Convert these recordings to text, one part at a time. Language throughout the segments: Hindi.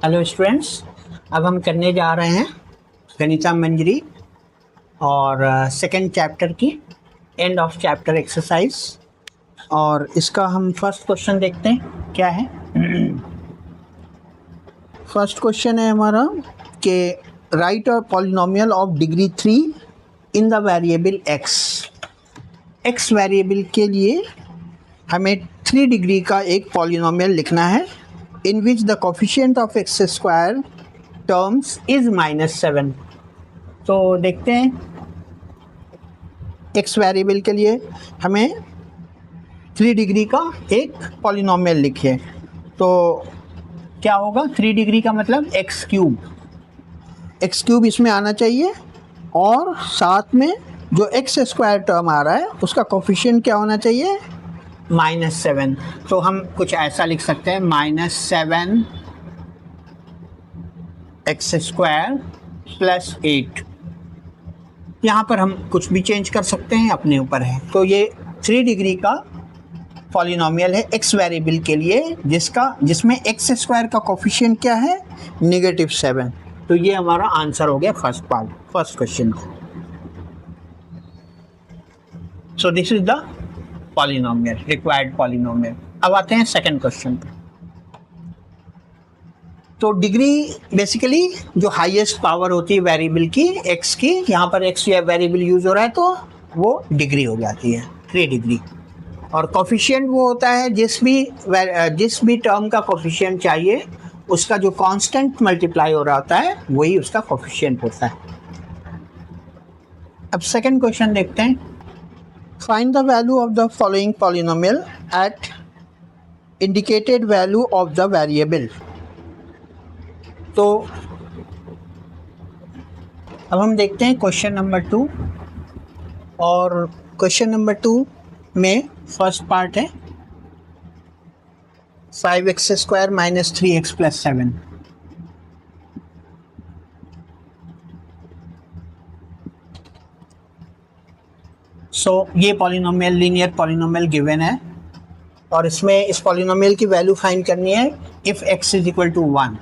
हेलो स्टूडेंट्स, अब हम करने जा रहे हैं गणिता मंजरी और सेकंड चैप्टर की एंड ऑफ चैप्टर एक्सरसाइज। और इसका हम फर्स्ट क्वेश्चन देखते हैं क्या है। फर्स्ट क्वेश्चन है हमारा कि right a polynomial of degree 3 in the variable x. X variable के लिए हमें 3 डिग्री का एक पॉलिनोमियल लिखना है in which the coefficient of x square terms is -7। तो देखते हैं x वेरिएबल के लिए हमें 3 डिग्री का एक पॉलिनोमियल लिखिए। तो क्या होगा, 3 डिग्री का मतलब x क्यूब इसमें आना चाहिए और साथ में जो x स्क्वायर टर्म आ रहा है उसका कोफिशिएंट क्या होना चाहिए, -7। तो हम कुछ ऐसा लिख सकते हैं -7 x स्क्वायर प्लस 8। यहाँ पर हम कुछ भी चेंज कर सकते हैं, अपने ऊपर है। तो ये 3 डिग्री का पॉलिनोमियल है x वेरिएबल के लिए जिसमें x स्क्वायर का कोफिशिएंट क्या है, -7। तो ये हमारा आंसर हो गया फर्स्ट क्वेश्चन का। सो this is the polynomial, required polynomial. अब आते हैं सेकंड क्वेश्चन पे। तो डिग्री बेसिकली जो हाईएस्ट पावर होती है वेरिएबल की x की, यहाँ पर x या वेरिएबल यूज हो रहा है तो वो डिग्री हो जाती है 3 डिग्री। और कोफिशिएंट वो होता है जिस भी टर्म का कोफिशिएंट चाहिए उसका जो कांस्टेंट मल्टीप्लाई हो रहा होता है वही उसका कोफिशिएंट होता है। अब सेकंड क्वेश्चन देखते हैं। Find the value of the following polynomial at indicated value of the variable। तो अब हम देखते हैं क्वेश्चन नंबर 2। और क्वेश्चन नंबर 2 में फर्स्ट पार्ट है 5x square minus 3x plus 7। सो ये पॉलिनोमियल लीनियर पॉलिनोमियल गिवन है और इसमें इस पॉलिनोमियल की वैल्यू फाइंड करनी है if x is equal to 1।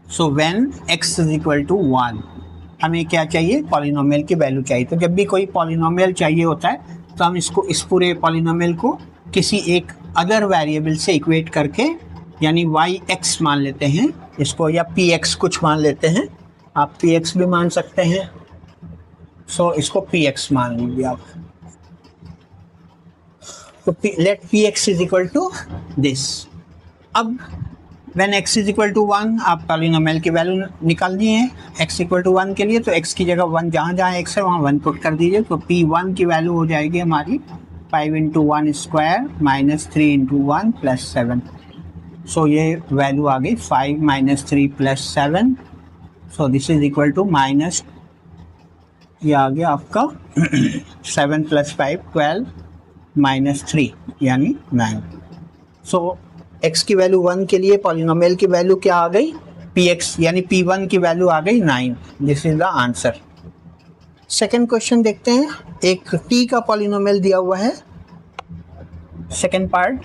So when x is equal to 1 हमें क्या चाहिए, पॉलिनोमियल की वैल्यू चाहिए। तो जब भी कोई पॉलिनोमियल चाहिए होता है तो हम इस पूरे पॉलिनोमियल को किसी एक अदर वेरिएबल से इक्वेट करके, यानी yx मान लेते हैं इसको, या px कुछ मान लेते हैं, आप px भी मान सकते हैं। सो इसको px मान लीजिए आप। तो let px is equal to this. अब when x is equal to 1 आप पॉलिनोमियल की वैल्यू निकाल दिए हैं x इक्वल टू 1 के लिए। तो x की जगह 1 जहाँ x है वहाँ 1 पुट कर दीजिए। तो p1 की वैल्यू हो जाएगी हमारी 5 × 1 स्क्वायर माइनस 3 × 1 प्लस 7। सो ये वैल्यू आ गई 5 - 3 + 7। So this is equal to minus, ये आ गया आपका 7 + 5 12 - 3 यानी 9। सो x की वैल्यू 1 के लिए पॉलिनोमियल की वैल्यू क्या आ गई, px यानी p1 की वैल्यू आ गई 9। This is the answer. Second question देखते हैं। एक t का पॉलिनोमियल दिया हुआ है, सेकंड पार्ट।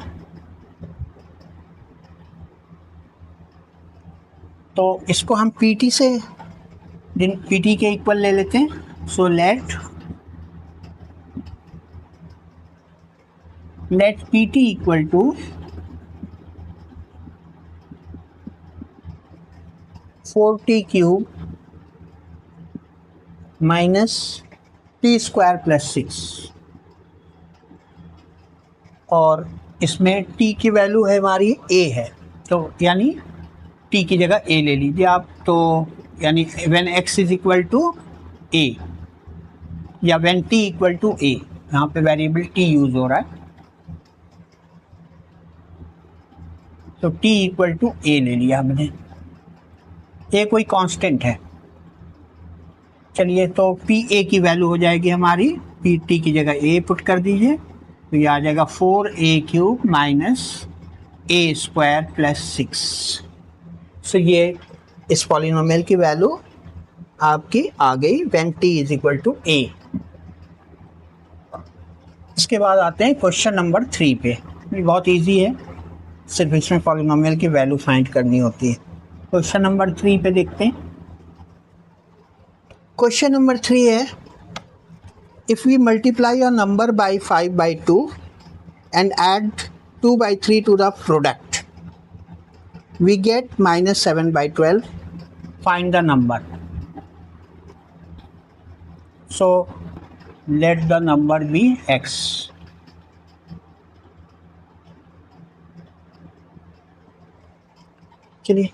तो इसको हम pt के इक्वल ले लेते हैं। So let pt equal to 4t cube minus t square plus 6। और इसमें t की वैल्यू है हमारी a है, तो यानी t की जगह a ले लीजिए आप। तो यानी when x is equal to a या when t equal to a, यहाँ पे वेरिएबल t यूज हो रहा है। तो t इक्वल टू a ले लिया हमने, a कोई कांस्टेंट है। चलिए, तो pa की वैल्यू हो जाएगी हमारी, pt की जगह a पुट कर दीजिए। तो ये आ जाएगा 4a³ minus a square plus 6। So ये इस पॉलिनोमियल की वैल्यू आपकी आ गई when t is equal to a। इसके बाद आते हैं क्वेश्चन नंबर 3 पे। ये बहुत इजी है, सिर्फ इसमें पॉलिनोमियल की वैल्यू फाइंड करनी होती है। क्वेश्चन नंबर 3 पे देखते हैं। क्वेश्चन नंबर 3 है, if we multiply a number by 5/2 and add 2/3 to the product, we get -7/12, find the number. So let the number be x। चलिए,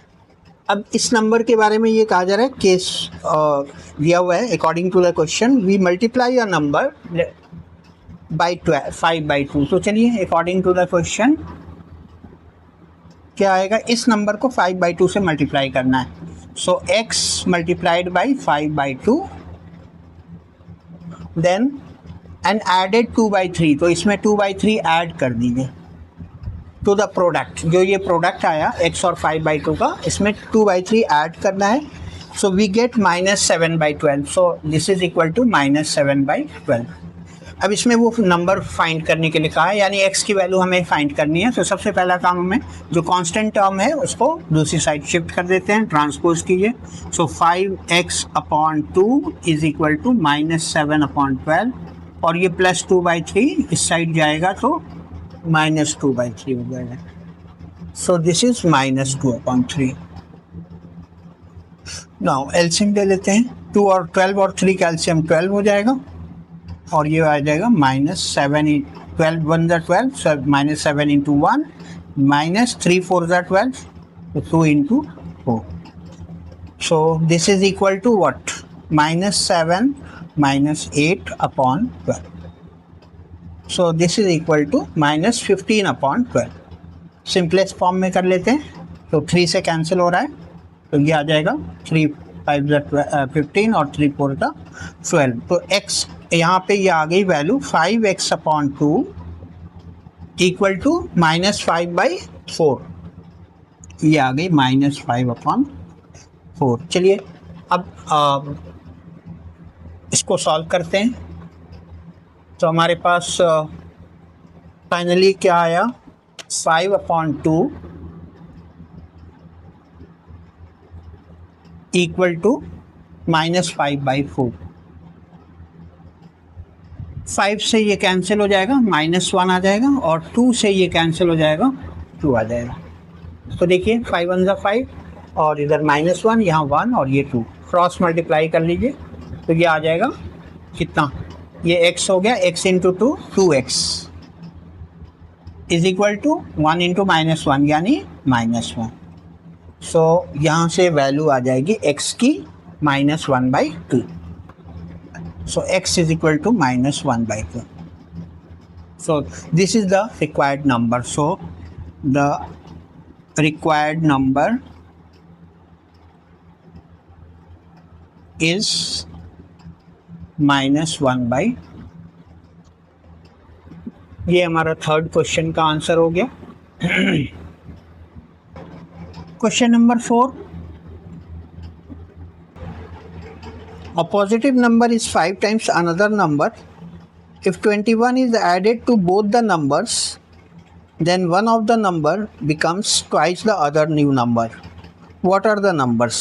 अब इस नंबर के बारे में ये कहा जा रहा है, केस दिया हुआ है according to the question, we multiply a number by 5/2। तो चलिए, अकॉर्डिंग टू द क्वेश्चन क्या आएगा, इस नंबर को 5/2 से मल्टीप्लाई करना है। So x multiplied by 5/2 then and added 2/3, तो इसमें 2/3 ऐड कर दीजिए टू द प्रोडक्ट। जो ये प्रोडक्ट आया x और 5/2 का, इसमें 2/3 ऐड करना है। So we get -7/12। So this is equal to -7/12। अब इसमें वो नंबर फाइंड करने के लिए कहा है, यानी x की वैल्यू हमें फाइंड करनी है। तो सबसे पहला काम हमें जो कांस्टेंट टर्म है उसको दूसरी साइड शिफ्ट कर देते हैं, ट्रांसपोज कीजिए। सो 5x/2 इज इक्वल टू -7/12, और ये प्लस 2/3 इस साइड जाएगा तो -2/3 हो जाएगा। सो दिस इज -2/3। नाउ एलसीएम ले लेते हैं। 2 और 12 और 3 का एलसीएम 12 हो जाएगा, और ये आ जाएगा -7 12 1 12, so -7 × 1 -3 4 12, so 2 × 4. So this is equal to what? -7 -8/12. So this is equal to -15/12. Simplest form में कर लेते हैं, तो 3 से कैंसिल हो रहा है, तो ये आ जाएगा 3 5 15 और 3 4 12। तो x यहाँ पे ये आ गई वैल्यू 5x/2 इक्वल टू -5/4। ये आ गई -5/4। चलिए, अब इसको सॉल्व करते हैं। तो हमारे पास फाइनली क्या आया, 5/2 इक्वल टू -5/4। 5 से ये कैंसिल हो जाएगा, -1 आ जाएगा, और 2 से ये कैंसिल हो जाएगा, 2 आ जाएगा। तो देखिए 5 1 5, और इधर -1, यहाँ 1 और ये 2, क्रॉस मल्टीप्लाई कर लीजिए, तो ये आ जाएगा कितना, ये x हो गया, x × 2 2x is equal to 1 × -1 यानी -1। सो यहाँ से वैल्यू आ जाएगी x की -1/2। So x is equal to -1/2. So this is the required number. So the required number is -1/2. ये हमारा थर्ड क्वेश्चन का आंसर हो गया। Question number 4, a positive number is 5 times another number. If 21 is added to both the numbers, then one of the number becomes twice the other new number. What are the numbers?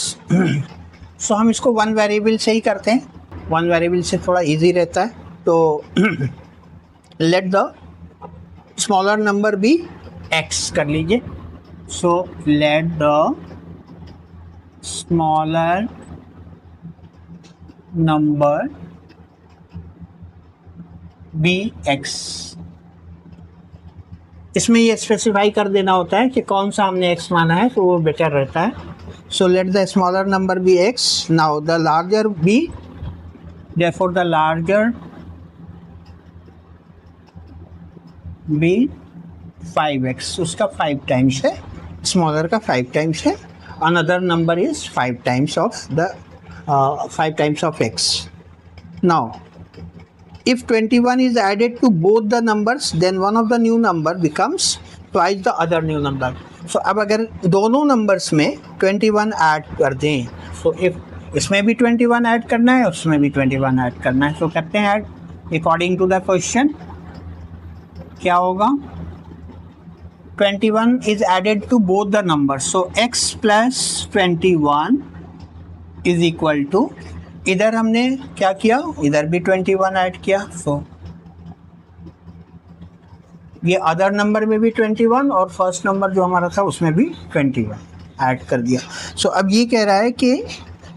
So हम इसको वन वेरिएबल से ही करते हैं, वन वेरिएबल से थोड़ा इजी रहता है। तो let the smaller number be x कर लीजिए। So let the smaller number be x। इसमें ये स्पेसिफाई कर देना होता है कि कौन सा हमने x माना है, तो वो बेटर रहता है। So let the smaller number be x। Now the larger be, therefore the larger be 5x, उसका 5 टाइम्स है, स्मॉलर का 5 टाइम्स है। Another number is 5 times of the 5 times of x. Now, if 21 is added to both the numbers, then one of the new number becomes twice the other new number. So अब अगर दोनों नंबर्स में 21 ऐड कर दें, so if इसमें भी 21 ऐड करना है, उसमें भी 21 ऐड करना है, so करते हैं add according to the question. क्या होगा, 21 is added to both the numbers, so x plus 21 is equal to, इधर हमने क्या किया, इधर भी 21 ऐड किया, सो ये अदर नंबर में भी 21 और फर्स्ट नंबर जो हमारा था उसमें भी 21 ऐड कर दिया. सो अब ये कह रहा है कि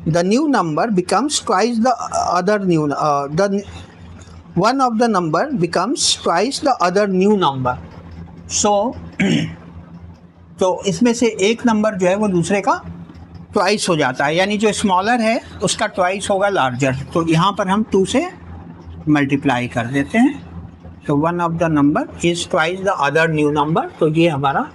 the new number becomes twice the other new, the one of the number becomes twice the other new number. So तो इसमें से एक नंबर जो है वो दूसरे का ट्वाइस हो जाता है, यानी जो स्मॉलर है उसका ट्वाइस होगा लार्जर. तो यहाँ पर हम 2 से मल्टीप्लाई कर देते हैं. तो one of the number is twice the other new number. तो ये हमारा,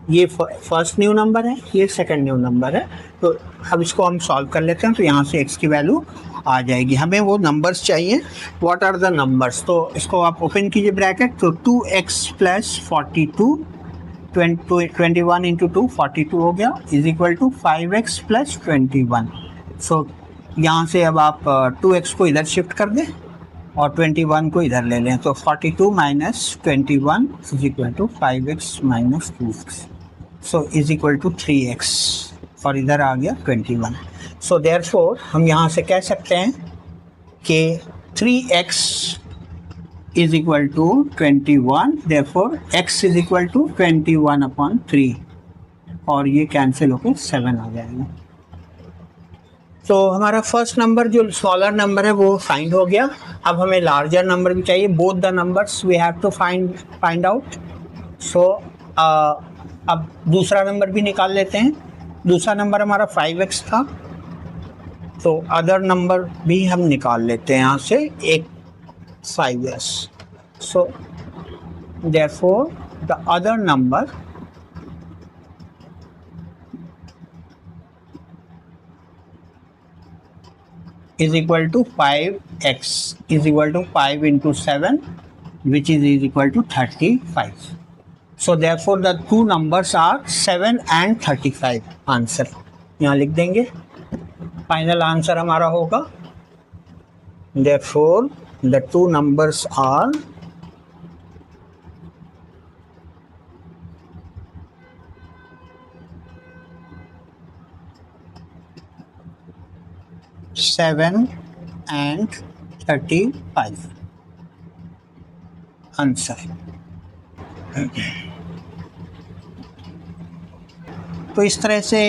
ये फर्स्ट न्यू नंबर है, ये सेकंड न्यू नंबर है. तो अब इसको हम सॉल्व कर लेते हैं. तो यहाँ से x की वैल्यू आ जाएगी. हमें वो नंबर्स चाहिए. What are the numbers? तो इसको आप ओपन कीजिए ब्रैकेट. तो 2x प्लस 42, 21 इंटू 2 42 हो गया, is equal to 5x plus 21. So यहाँ से अब आप 2x को इधर शिफ्ट कर दें और 21 को इधर ले लें. तो 42 minus 21 is equal to 5x minus 2x, so is equal to 3x, और इधर आ गया 21. सो देयरफॉर हम यहाँ से कह सकते हैं कि 3x is equal to 21, therefore x is equal to 21 upon 3, और ये कैंसिल होकर 7 आ जाएगा. तो हमारा फर्स्ट नंबर जो स्मॉलर नंबर है वो फाइंड हो गया. अब हमें लार्जर नंबर भी चाहिए. Both the numbers we have to find out. So अब दूसरा नंबर भी निकाल लेते हैं. दूसरा नंबर हमारा 5x था, तो अदर नंबर भी हम निकाल लेते हैं यहाँ से, एक 5s. So therefore the other number is equal to 5x is equal to 5 into 7, which is equal to 35. So therefore the two numbers are 7 and 35. Answer यहाँ लिख देंगे. फाइनल आंसर हमारा होगा, therefore the two numbers are 7 and 35. Answer. तो इस तरह से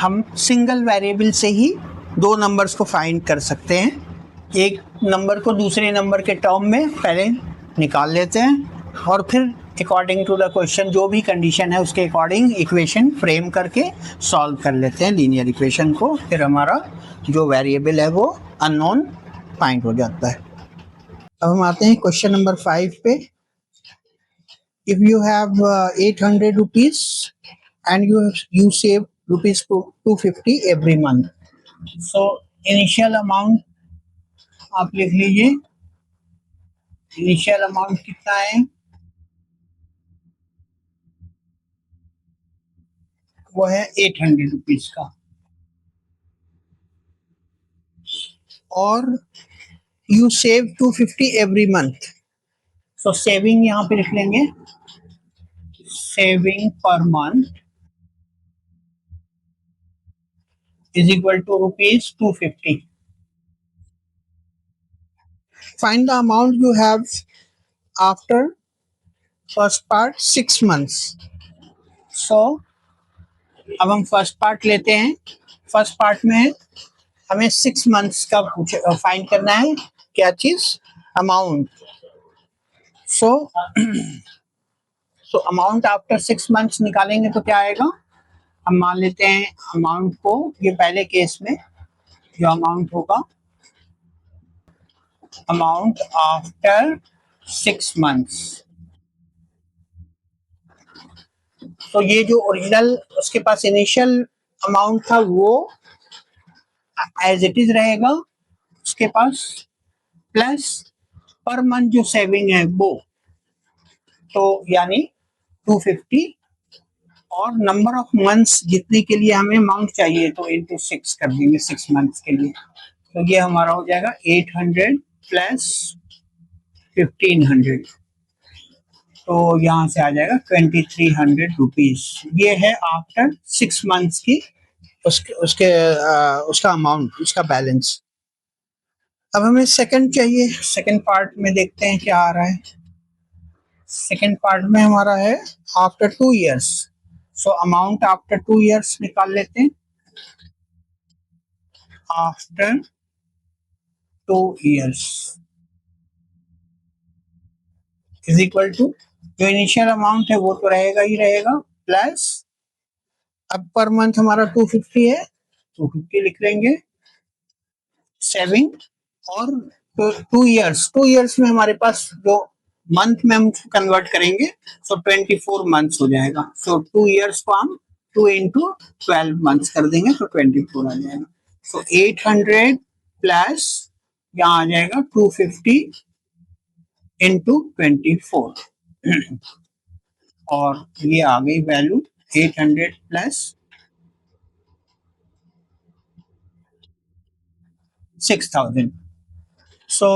हम सिंगल वेरिएबल से ही दो नंबर्स को फाइंड कर सकते हैं. एक नंबर को दूसरे नंबर के टर्म में पहले निकाल लेते हैं और फिर अकॉर्डिंग टू द क्वेश्चन जो भी कंडीशन है उसके अकॉर्डिंग इक्वेशन फ्रेम करके सॉल्व कर लेते हैं लीनियर इक्वेशन को. फिर हमारा जो वेरिएबल है वो अननोन फाइंड हो जाता है. अब हम आते हैं क्वेश्चन नंबर 5 पे. If you have 800 rupees and you save rupees 250 every month. So initial amount आप लिख लीजिए. इनिशियल अमाउंट कितना है? वो है 800 रुपीज का. और you save 250 every month. So saving यहाँ पे लिख लेंगे, सेविंग पर month is equal to rupees 250. Find the amount you have after first part 6 months. So अब हम फर्स्ट पार्ट लेते हैं. फर्स्ट पार्ट में हमें 6 मंथ्स का फाइंड करना है. क्या चीज? अमाउंट. सो अमाउंट आफ्टर 6 मंथ्स निकालेंगे तो क्या आएगा? हम मान लेते हैं अमाउंट को, ये पहले केस में जो अमाउंट होगा, अमाउंट आफ्टर 6 मंथ्स. तो ये जो ओरिजिनल उसके पास इनिशियल अमाउंट था वो एज इट इज रहेगा उसके पास, प्लस पर मंथ जो सेविंग है वो, तो यानी 250, और नंबर ऑफ मंथ्स जितने के लिए हमें अमाउंट चाहिए तो इनटू 6 कर देंगे 6 मंथ्स के लिए. तो ये हमारा हो जाएगा 800 प्लस 1500. तो यहाँ से आ जाएगा 2300 रुपीज। ये है आफ्टर 6 मंथ्स की उसका अमाउंट, उसका बैलेंस। अब हमें सेकंड चाहिए, सेकंड पार्ट में देखते हैं क्या आ रहा है। सेकंड पार्ट में हमारा है after 2 years. So amount after 2 years निकाल लेते हैं। After 2 years is equal to, जो इनिशियल अमाउंट है वो तो रहेगा ही रहेगा, प्लस अब पर मंथ हमारा 250 है, 250 लिख लेंगे सेविंग। और 2 इयर्स में हमारे पास जो मंथ में हम कन्वर्ट करेंगे तो 24 मंथ्स हो जाएगा। सो 2 इयर्स को हम 2 इंटू 12 मंथ्स कर देंगे तो 24 आ जाएगा। सो 800 प्लस यहाँ आ जाएगा 250 इंटू 24 और ये आ गई वैल्यू 800 प्लस 6000। सो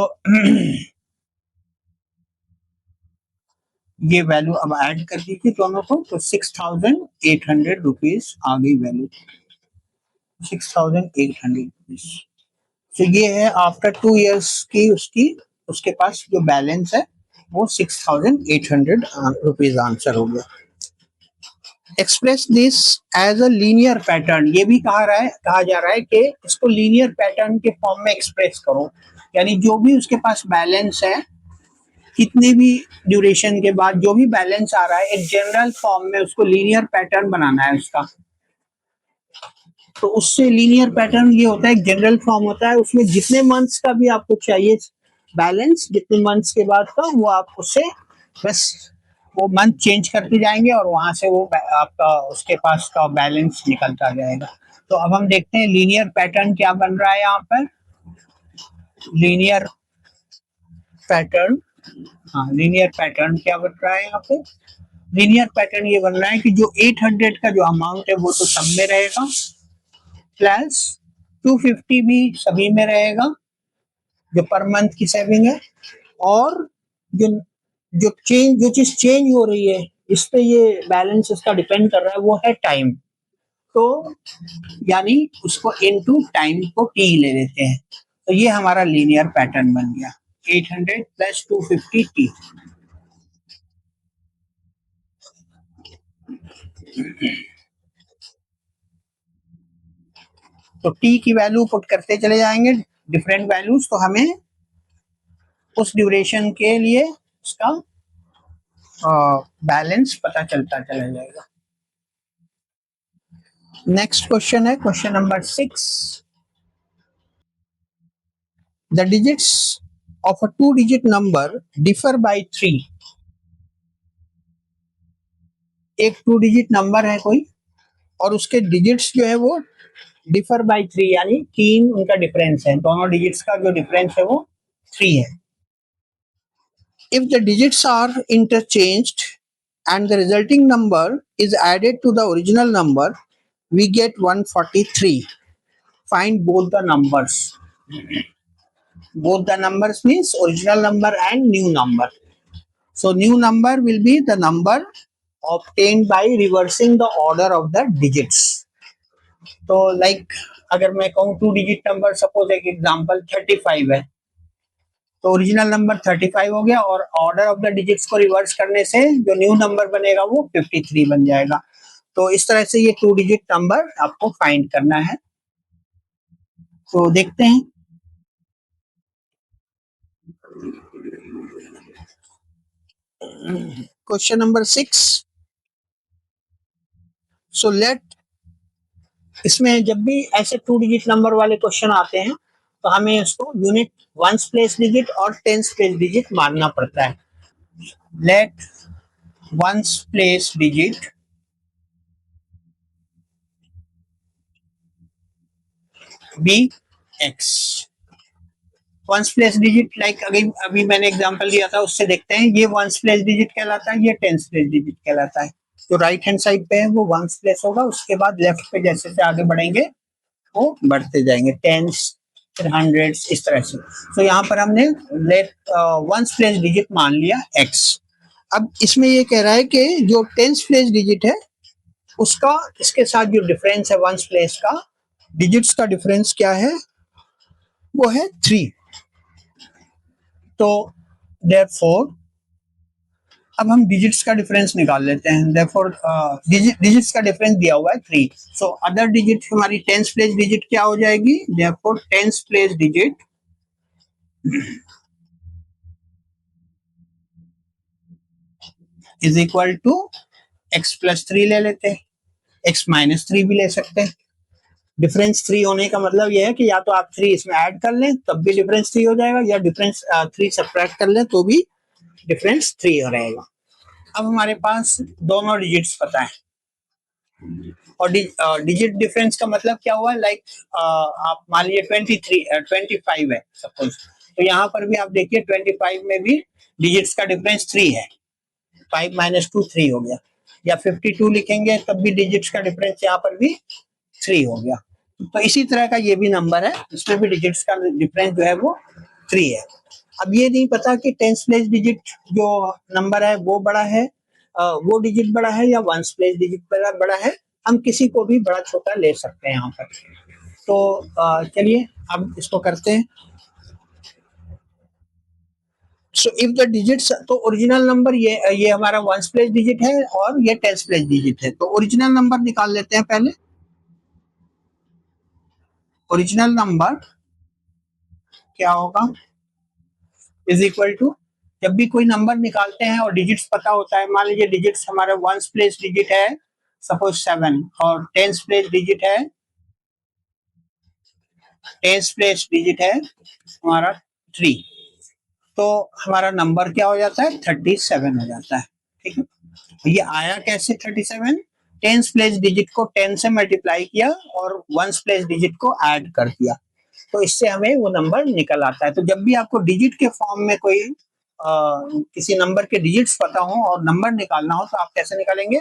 ये वैल्यू अब ऐड कर दीजिए दोनों को, तो 6800 रुपीज आ गई वैल्यू, 6800 रुपीज। तो ये है आफ्टर 2 इयर्स की उसकी, उसके पास जो बैलेंस है वो 6800 रुपीज आंसर हो गया। Express this as a linear pattern, ये भी कहा जा रहा है कि इसको लीनियर पैटर्न के फॉर्म में एक्सप्रेस करो, यानी जो भी उसके पास बैलेंस है, कितने भी ड्यूरेशन के बाद जो भी बैलेंस आ रहा है, एक जनरल फॉर्म में उसको लीनियर पैटर्न बनाना है उसका। तो उससे लीनियर पैटर्न ये होता है, एक जनरल फॉर्म होता है, उसमें जितने मंथ्स का भी आपको चाहिए बैलेंस, जितने मंथ्स के बाद का, वो आप उससे बस वो मंथ चेंज करते जाएंगे और वहां से वो आपका उसके पास का बैलेंस निकलता जाएगा। तो अब हम देखते हैं लीनियर पैटर्न क्या बन रहा है यहाँ पर। लीनियर पैटर्न, हाँ लीनियर पैटर्न क्या बन रहा है यहाँ पे। लीनियर पैटर्न ये बन रहा है कि जो 800 का जो अमाउंट है वो तो सब में रहेगा, प्लस 250 भी सभी में रहेगा जो पर मंथ की सेविंग है, और जो जो चीज चेंज हो रही है इस पे ये बैलेंस इसका डिपेंड कर रहा है वो है टाइम। तो यानी उसको इनटू टाइम को टी ले लेते हैं, तो ये हमारा लीनियर पैटर्न बन गया 800 प्लस 250 टी। तो टी की वैल्यू पुट करते चले जाएंगे डिफरेंट वैल्यूज, तो हमें उस ड्यूरेशन के लिए उसका बैलेंस पता चलता चला जाएगा। नेक्स्ट क्वेश्चन है question number 6। The digits of a 2 digit number differ by 3। एक 2 डिजिट नंबर है कोई और उसके डिजिट्स जो है वो डिफर बाय 3, यानी 3 उनका डिफरेंस है, दोनों डिजिट्स का जो डिफरेंस है वो 3 है। If the digits are interchanged and the resulting number is added to the original number, we get 143. Find both the numbers. Both the numbers means original number and new number. So new number will be the number obtained by reversing the order of the digits. तो like अगर मैं कहूँ 2 डिजिट नंबर, सपोज एक एग्जांपल 35 है, तो ओरिजिनल नंबर 35 हो गया और ऑर्डर ऑफ द डिजिट्स को रिवर्स करने से जो न्यू नंबर बनेगा वो 53 बन जाएगा। तो इस तरह से ये 2 डिजिट नंबर आपको फाइंड करना है। तो देखते हैं क्वेश्चन नंबर 6। सो लेट, इसमें जब भी ऐसे 2 डिजिट नंबर वाले क्वेश्चन आते हैं तो हमें इसको यूनिट वंस प्लेस डिजिट और टेंस प्लेस डिजिट मानना पड़ता है। Let ones place digit be x. Ones place digit like अभी मैंने एग्जांपल दिया था उससे देखते हैं, ये वंस प्लेस डिजिट कहलाता है, ये टेंस प्लेस डिजिट कहलाता है। जो राइट हैंड साइड पे है वो वंस प्लेस होगा, उसके बाद लेफ्ट पे जैसे जैसे आगे बढ़ेंगे वो बढ़ते जाएंगे, टेंस फिर हंड्रेड्स इस तरह से। तो यहाँ पर हमने लेट वंस प्लेस डिजिट मान लिया एक्स। अब इसमें ये कह रहा है कि जो टेंस प्लेस डिजिट है उसका इसके साथ जो डिफरेंस है वंस प्लेस का, डिजिट्स का डिफरेंस क्या है, वो है 3। तो देयरफॉर अब हम डिजिट्स का डिफरेंस निकाल लेते हैं। देयरफॉर डिजिट्स का डिफरेंस दिया हुआ है 3। सो अदर डिजिट हमारी टेंस प्लेस डिजिट क्या हो जाएगी, therefore tens place digit is equal to x plus 3 ले लेते हैं, x माइनस 3 भी ले सकते हैं। डिफरेंस 3 होने का मतलब यह है कि या तो आप 3 इसमें ऐड कर लें तब भी डिफरेंस 3 हो जाएगा, या डिफरेंस 3 सब्ट्रैक्ट कर लें तो भी डिफरेंस 3 हो रहेगा। अब हमारे पास दोनों डिजिट्स पता है, और डिजिट डिफरेंस का मतलब क्या हुआ, लाइक आप मान लीजिए 25 है सपोज, तो यहाँ पर भी आप देखिए 25 में भी डिजिट्स का डिफरेंस 3 है, 5 माइनस 2 3 हो गया, या 52 लिखेंगे तब भी डिजिट्स का डिफरेंस यहाँ पर भी 3 हो गया। तो इसी तरह का ये भी नंबर है, इसमें भी डिजिट्स का डिफरेंस जो है वो 3 है। अब ये नहीं पता कि टेंस प्लेस डिजिट जो नंबर है वो बड़ा है, वो डिजिट बड़ा है या वंस प्लेस डिजिट बड़ा है। हम किसी को भी बड़ा छोटा ले सकते हैं यहाँ पर। तो चलिए अब इसको करते हैं। सो इफ द डिजिट्स, तो ओरिजिनल नंबर ये हमारा वंस प्लेस डिजिट है और ये टेंस प्लेस डिजिट है। तो ओरिजिनल नंबर निकाल लेते हैं पहले। ओरिजिनल नंबर क्या होगा, इज इक्वल टू, जब भी कोई नंबर निकालते हैं और डिजिट्स पता होता है, मान लीजिए डिजिट्स हमारा वंस प्लेस डिजिट है सपोज 7 और टेंस प्लेस डिजिट है, टेंस प्लेस डिजिट है हमारा 3, तो हमारा नंबर क्या हो जाता है 37 हो जाता है। ठीक है, ये आया कैसे 37, टेंस प्लेस डिजिट को 10 से मल्टीप्लाई किया और वंस प्लेस डिजिट को ऐड कर दिया, तो इससे हमें वो नंबर निकल आता है। तो जब भी आपको डिजिट के फॉर्म में कोई किसी नंबर के डिजिट्स पता हो और नंबर निकालना हो तो आप कैसे निकालेंगे,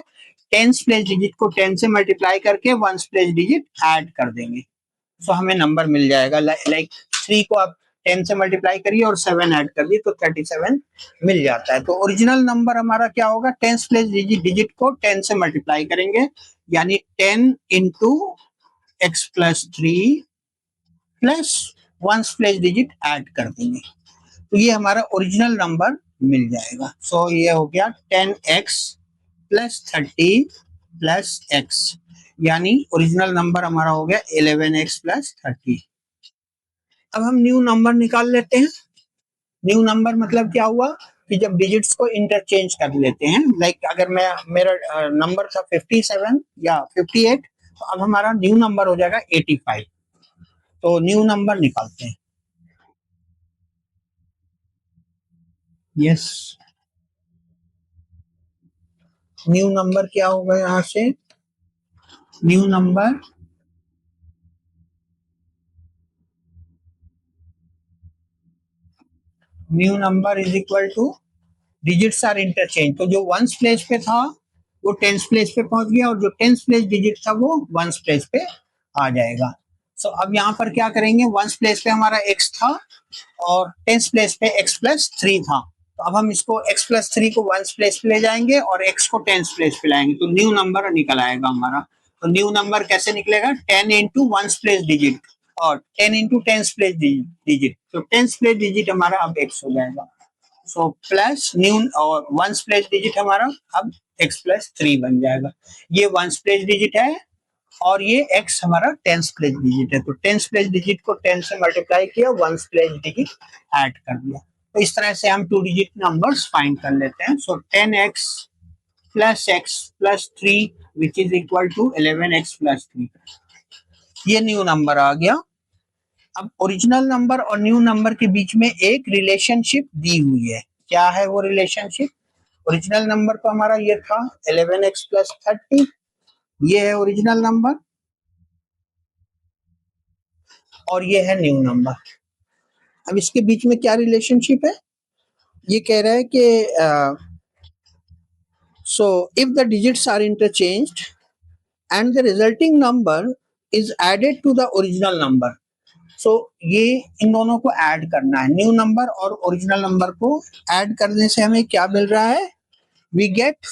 टेंस प्लेस डिजिट को 10 से मल्टीप्लाई करके वंस प्लेस डिजिट ऐड कर देंगे, तो हमें नंबर मिल जाएगा। लाइक 3 को आप 10 से मल्टीप्लाई करिए और 7 ऐड कर दिए तो 37 मिल जाता है। तो ओरिजिनल नंबर हमारा क्या होगा, टेंस प्लेस डिजिट को 10 से मल्टीप्लाई करेंगे, यानी 10 into x plus 3 plus once place digit add कर देंगे, तो ये हमारा ओरिजिनल नंबर मिल जाएगा। सो ये हो गया 10x प्लस 30 प्लस x, यानी ओरिजिनल नंबर हमारा हो गया 11x प्लस 30। अब हम न्यू नंबर निकाल लेते हैं। न्यू नंबर मतलब क्या हुआ कि जब डिजिट्स को इंटरचेंज कर लेते हैं, लाइक अगर मैं मेरा नंबर था 57 या 58, तो अब हमारा न्यू नंबर हो जाएगा 85। तो न्यू नंबर निकालते हैं। यस, न्यू नंबर क्या होगा, यहाँ से new number is equal to digits are interchange, तो जो वंस प्लेस पे था वो टेंस प्लेस पे पहुंच गया और जो टेंस प्लेस डिजिट था वो वंस प्लेस पे आ जाएगा। सो अब यहाँ पर क्या करेंगे, वंस प्लेस पे हमारा x था और टेंस प्लेस पे x प्लस 3 था, तो अब हम इसको x प्लस 3 को वंस प्लेस पे ले जाएंगे और x को टेंस प्लेस पे लाएंगे, तो न्यू नंबर निकल आएगा हमारा। तो न्यू नंबर कैसे निकलेगा, 10 इंटू वंस प्लेस डिजिट और 10 इंटू टेंस प्लेस डिजिट, तो टेंस प्लेस डिजिट हमारा अब x हो जाएगा। सो प्लस न्यू और वंस प्लेस डिजिट हमारा अब x प्लस 3 बन जाएगा। ये वंस प्लेस डिजिट है और ये x हमारा टेंस प्लेस डिजिट है, तो टेंस प्लेस डिजिट को 10 से मल्टीप्लाई किया, वंस प्लेस डिजिट ऐड कर दिया। तो इस तरह से हम 2 डिजिट नंबर्स फाइंड कर लेते हैं। So 10x plus x plus 3 which is equal to 11x plus 3, ये न्यू नंबर आ गया। अब ओरिजिनल नंबर और न्यू नंबर के बीच में एक रिलेशनशिप दी हुई है, क्या है वो रिलेशनशिप, ओरिजिनल नंबर तो हमारा ये था 11x प्लस 30, ये है ओरिजिनल नंबर और ये है न्यू नंबर। अब इसके बीच में क्या रिलेशनशिप है, ये कह रहा है कि so if the digits are interchanged and the resulting number is added to the original number, so ये इन दोनों को ऐड करना है, न्यू नंबर और ओरिजिनल नंबर को ऐड करने से हमें क्या मिल रहा है, वी गेट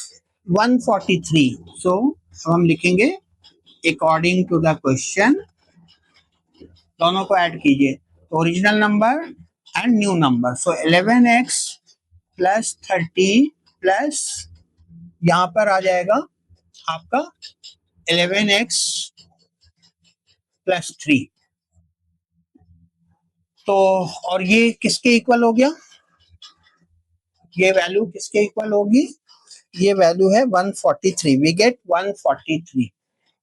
143. सो अब हम लिखेंगे अकॉर्डिंग टू द क्वेश्चन, दोनों को ऐड कीजिए, तो original number and new number, so 11x plus 30 plus यहाँ पर आ जाएगा आपका 11x प्लस 3। तो और ये किसके इक्वल हो गया, ये वैल्यू किसके इक्वल होगी, ये वैल्यू है 143, वी गेट 143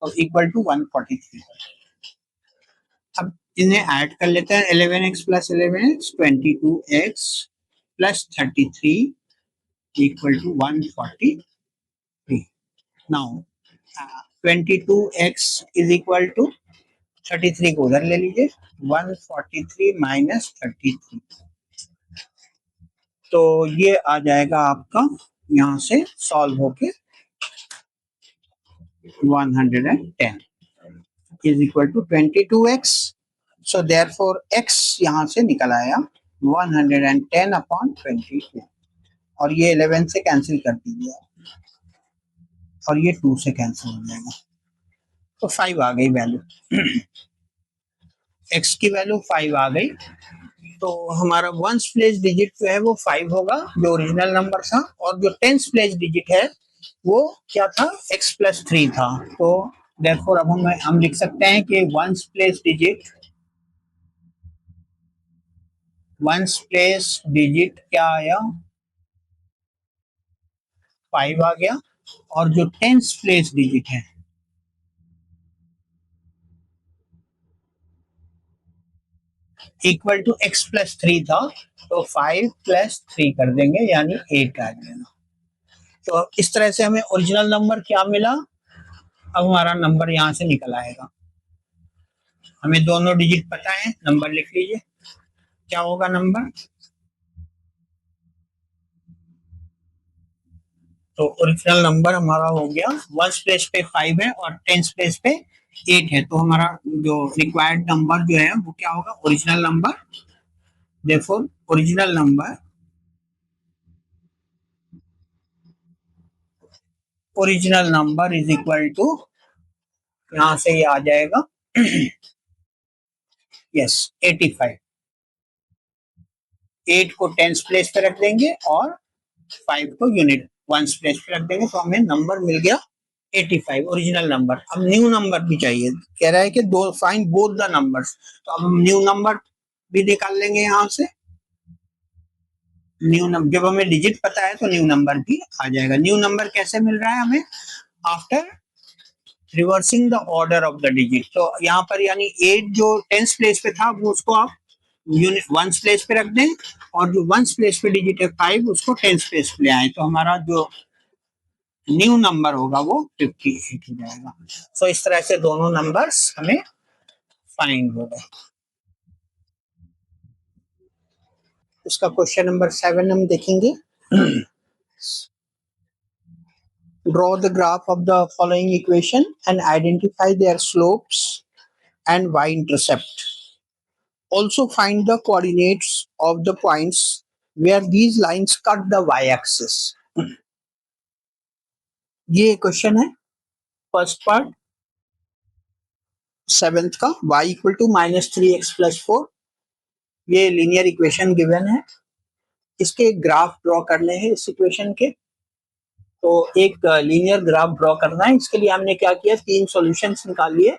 और इक्वल टू 143। अब इन्हें ऐड कर लेते हैं, 11x plus 11x 22x plus 33 equal to 143। Now 22x is equal to 33 को उधर ले लीजिए, 143 माइनस 33, तो ये आ जाएगा आपका यहाँ से सॉल्व होके 110 is equal to 22x, so therefore x यहाँ से निकल आया 110 अपॉन 22, और ये 11 से कैंसिल कर दीजिए और ये 2 से कैंसिल हो जाएगा, तो 5 आ गई वैल्यू x की वैल्यू 5 आ गई। तो हमारा वंस प्लेस डिजिट जो है वो 5 होगा, जो ओरिजिनल नंबर था, और जो टेंस प्लेस डिजिट है वो क्या था, x प्लस 3 था। तो देयरफॉर अब हम लिख सकते हैं कि वंस प्लेस डिजिट क्या आया, 5 आ गया, और जो टेंस प्लेस डिजिट है इक्वल टू x प्लस 3 था, तो 5 प्लस 3 कर देंगे यानी 8 आ जाएगा। तो इस तरह से हमें ओरिजिनल नंबर क्या मिला, अब हमारा नंबर यहाँ से निकल आएगा। हमें दोनों डिजिट पता है, नंबर लिख लीजिए, क्या होगा नंबर, तो ओरिजिनल नंबर हमारा हो गया, वंस प्लेस पे 5 है और टेंस प्लेस पे 8 है, तो हमारा जो रिक्वायर्ड नंबर जो है वो क्या होगा, original number. Therefore original number is equal to, यहाँ से ये आ जाएगा यस 85, 8 को टेंस प्लेस पे रख देंगे और 5 को यूनिट वंस प्लेस पे रख देंगे, तो हमें नंबर मिल गया 85 ओरिजिनल नंबर। अब न्यू नंबर भी चाहिए, कह रहा है कि दो फाइंड बोथ द नंबर्स, तो अब हम न्यू नंबर भी निकाल लेंगे यहाँ से। न्यू नंबर जब हमें डिजिट पता है तो न्यू नंबर भी आ जाएगा। न्यू नंबर कैसे मिल रहा है हमें, after reversing the order of the digit, तो यहाँ पर यानी 8 जो टेंस प्लेस पे था वो उसको आप यूनिट वंस प्लेस पे रख दें, और जो वंस प्लेस पे डिजिट है 5 उसको टेंस प्लेस पे ले आए, तो हमारा जो न्यू नंबर होगा वो 58 हो जाएगा। सो इस तरह से दोनों नंबर्स हमें फाइंड हो गए। इसका क्वेश्चन नंबर 7 हम देखेंगे। Draw the graph of the following equation and identify their slopes and y-intercept. Also find the coordinates of the points where these lines cut the y-axis. ये क्वेश्चन है फर्स्ट पार्ट 7th का, y equal to -3x plus 4, ये लीनियर इक्वेशन गिवन है, इसके ग्राफ ड्रॉ करने हैं इस इक्वेशन के, तो एक लीनियर ग्राफ ड्रॉ करना है। इसके लिए हमने क्या किया, 3 सॉल्यूशंस निकाल लिए।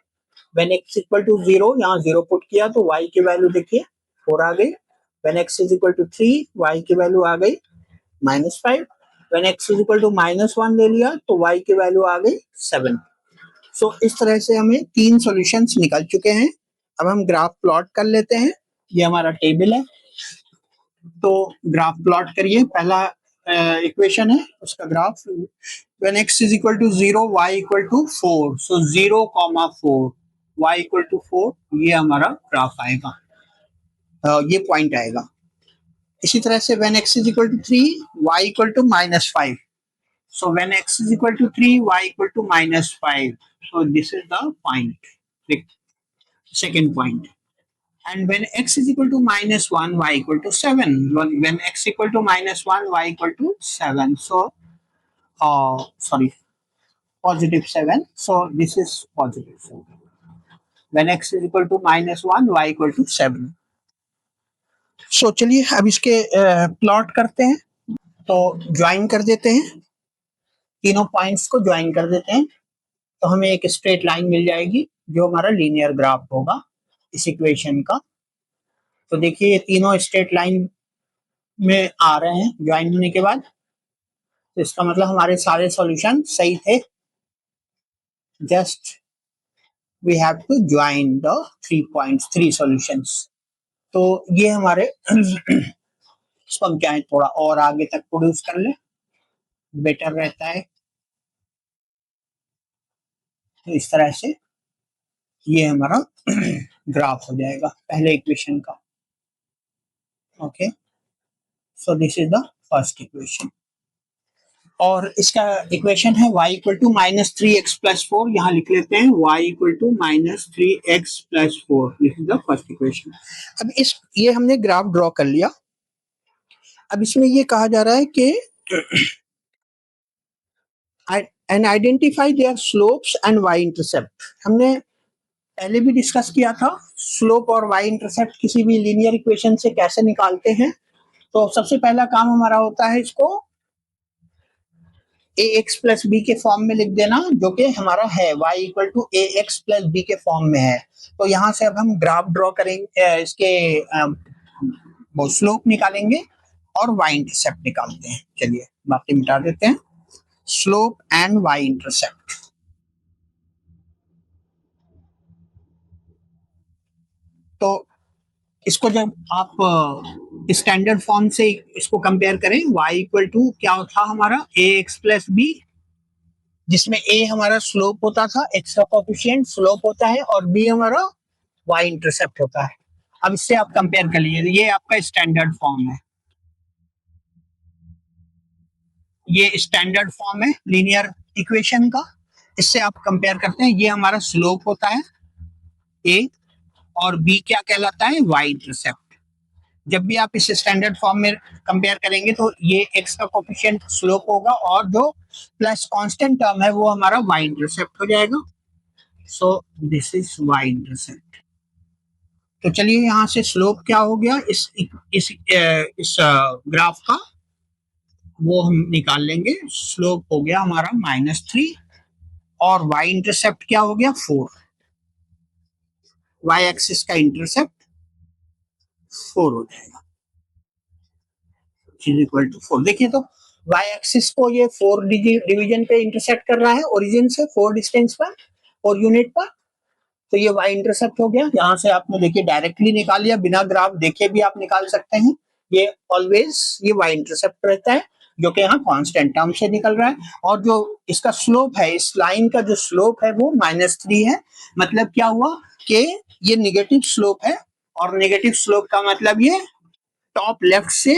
व्हेन x इक्वल टू 0, यहाँ 0 पुट किया तो y की वैल्यू देखिए 4 आ गई। When x is equal to 3, y की वैल्यू आ गई -5। When x is equal to -1 ले लिया तो y की वैल्यू आ गई 7। सो इस तरह से हमें 3 सॉल्यूशंस निकल चुके हैं। अब हम ग्राफ प्लॉट कर लेते हैं, ये हमारा टेबल है, तो ग्राफ प्लॉट करिए। पहला इक्वेशन है उसका graph, when x is equal to 0, y equal to 4, so 0, 4, y equal to 4, ये हमारा ग्राफ आएगा, ये पॉइंट आएगा। इसी तरह से when x is equal to 3, y equal to -5, so when x is equal to 3, y equal to -5, so this is the point, the second point. And when x is equal to -1, y equal to 7, when x equal to -1, y equal to 7, so sorry, positive 7. So this is positive 7. When x is equal to -1, y equal to 7. So चलिए अब इसके प्लॉट करते हैं, तो ज्वाइन कर देते हैं, तीनों पॉइंट्स को ज्वाइन कर देते हैं, तो हमें एक स्ट्रेट लाइन मिल जाएगी जो हमारा लीनियर ग्राफ होगा इस इक्वेशन का। तो देखिए ये तीनों स्ट्रेट लाइन में आ रहे हैं ज्वाइन होने के बाद, तो इसका मतलब हमारे सारे सॉल्यूशन सही थे। Just we have to join the 3 points, 3 solutions. तो ये हमारे इसको हम चाहें थोड़ा और आगे तक प्रोड्यूस कर ले, बेटर रहता है। तो इस तरह से ये हमारा ग्राफ हो जाएगा पहले इक्वेशन का। Okay, so this is the first equation, और इसका इक्वेशन है y इक्वल टू -3x+4। यहाँ लिख लेते हैं y equal to -3x+4। This is the first equation. अब ये हमने ग्राफ ड्रॉ कर लिया। अब इसमें ये कहा जा रहा है कि and identify there slopes and y intercept. हमने पहले भी डिस्कस किया था स्लोप और y इंटरसेप्ट किसी भी लीनियर इक्वेशन से कैसे निकालते हैं। तो सबसे पहला काम हमारा होता है इसको ax प्लस बी के फॉर्म में लिख देना, जो कि हमारा है y equal to ax plus b के फॉर्म में है। तो यहाँ से अब हम ग्राफ ड्रॉ करेंगे, इसके वो स्लोप निकालेंगे और y इंटरसेप्ट निकालते हैं। चलिए बाकी मिटा देते हैं, स्लोप एंड y इंटरसेप्ट। तो इसको जब आप स्टैंडर्ड फॉर्म से इसको कंपेयर करें, y इक्वल टू क्या था हमारा ax प्लस बी, जिसमें a हमारा स्लोप होता था, x का कोएफिशिएंट स्लोप होता है, और b हमारा y इंटरसेप्ट होता है। अब इससे आप कंपेयर कर लीजिए, ये आपका स्टैंडर्ड फॉर्म है, ये स्टैंडर्ड फॉर्म है लीनियर इक्वेशन का। इससे आप कंपेयर करते हैं, ये हमारा स्लोप होता है a, और b क्या कहलाता है, y इंटरसेप्ट। जब भी आप इस स्टैंडर्ड फॉर्म में कंपेयर करेंगे तो ये x का कोएफिशिएंट स्लोप होगा, और जो प्लस कांस्टेंट टर्म है वो हमारा y इंटरसेप्ट हो जाएगा। सो दिस इज y इंटरसेप्ट। तो चलिए यहाँ से स्लोप क्या हो गया इस ग्राफ का, वो हम निकाल लेंगे। स्लोप हो गया हमारा -3, और y इंटरसेप्ट क्या हो गया 4। y एक्सिस का इंटरसेप्ट 4 हो जाएगा, इक्वल टू 4। देखिए तो y एक्सिस को ये 4 डिवीजन पे इंटरसेक्ट कर रहा है, ओरिजिन से 4 डिस्टेंस पर और यूनिट पर। तो ये y इंटरसेप्ट हो गया। यहाँ से आपने देखिए डायरेक्टली निकाल लिया, बिना ग्राफ देखे भी आप निकाल सकते हैं। ये ऑलवेज ये y इंटरसेप्ट रहता है, जो कि यहाँ कांस्टेंट टर्म से निकल रहा है। और जो इसका स्लोप है, इस लाइन का जो स्लोप है वो -3 है। मतलब क्या हुआ कि ये नेगेटिव स्लोप है, और नेगेटिव स्लोप का मतलब ये टॉप लेफ्ट से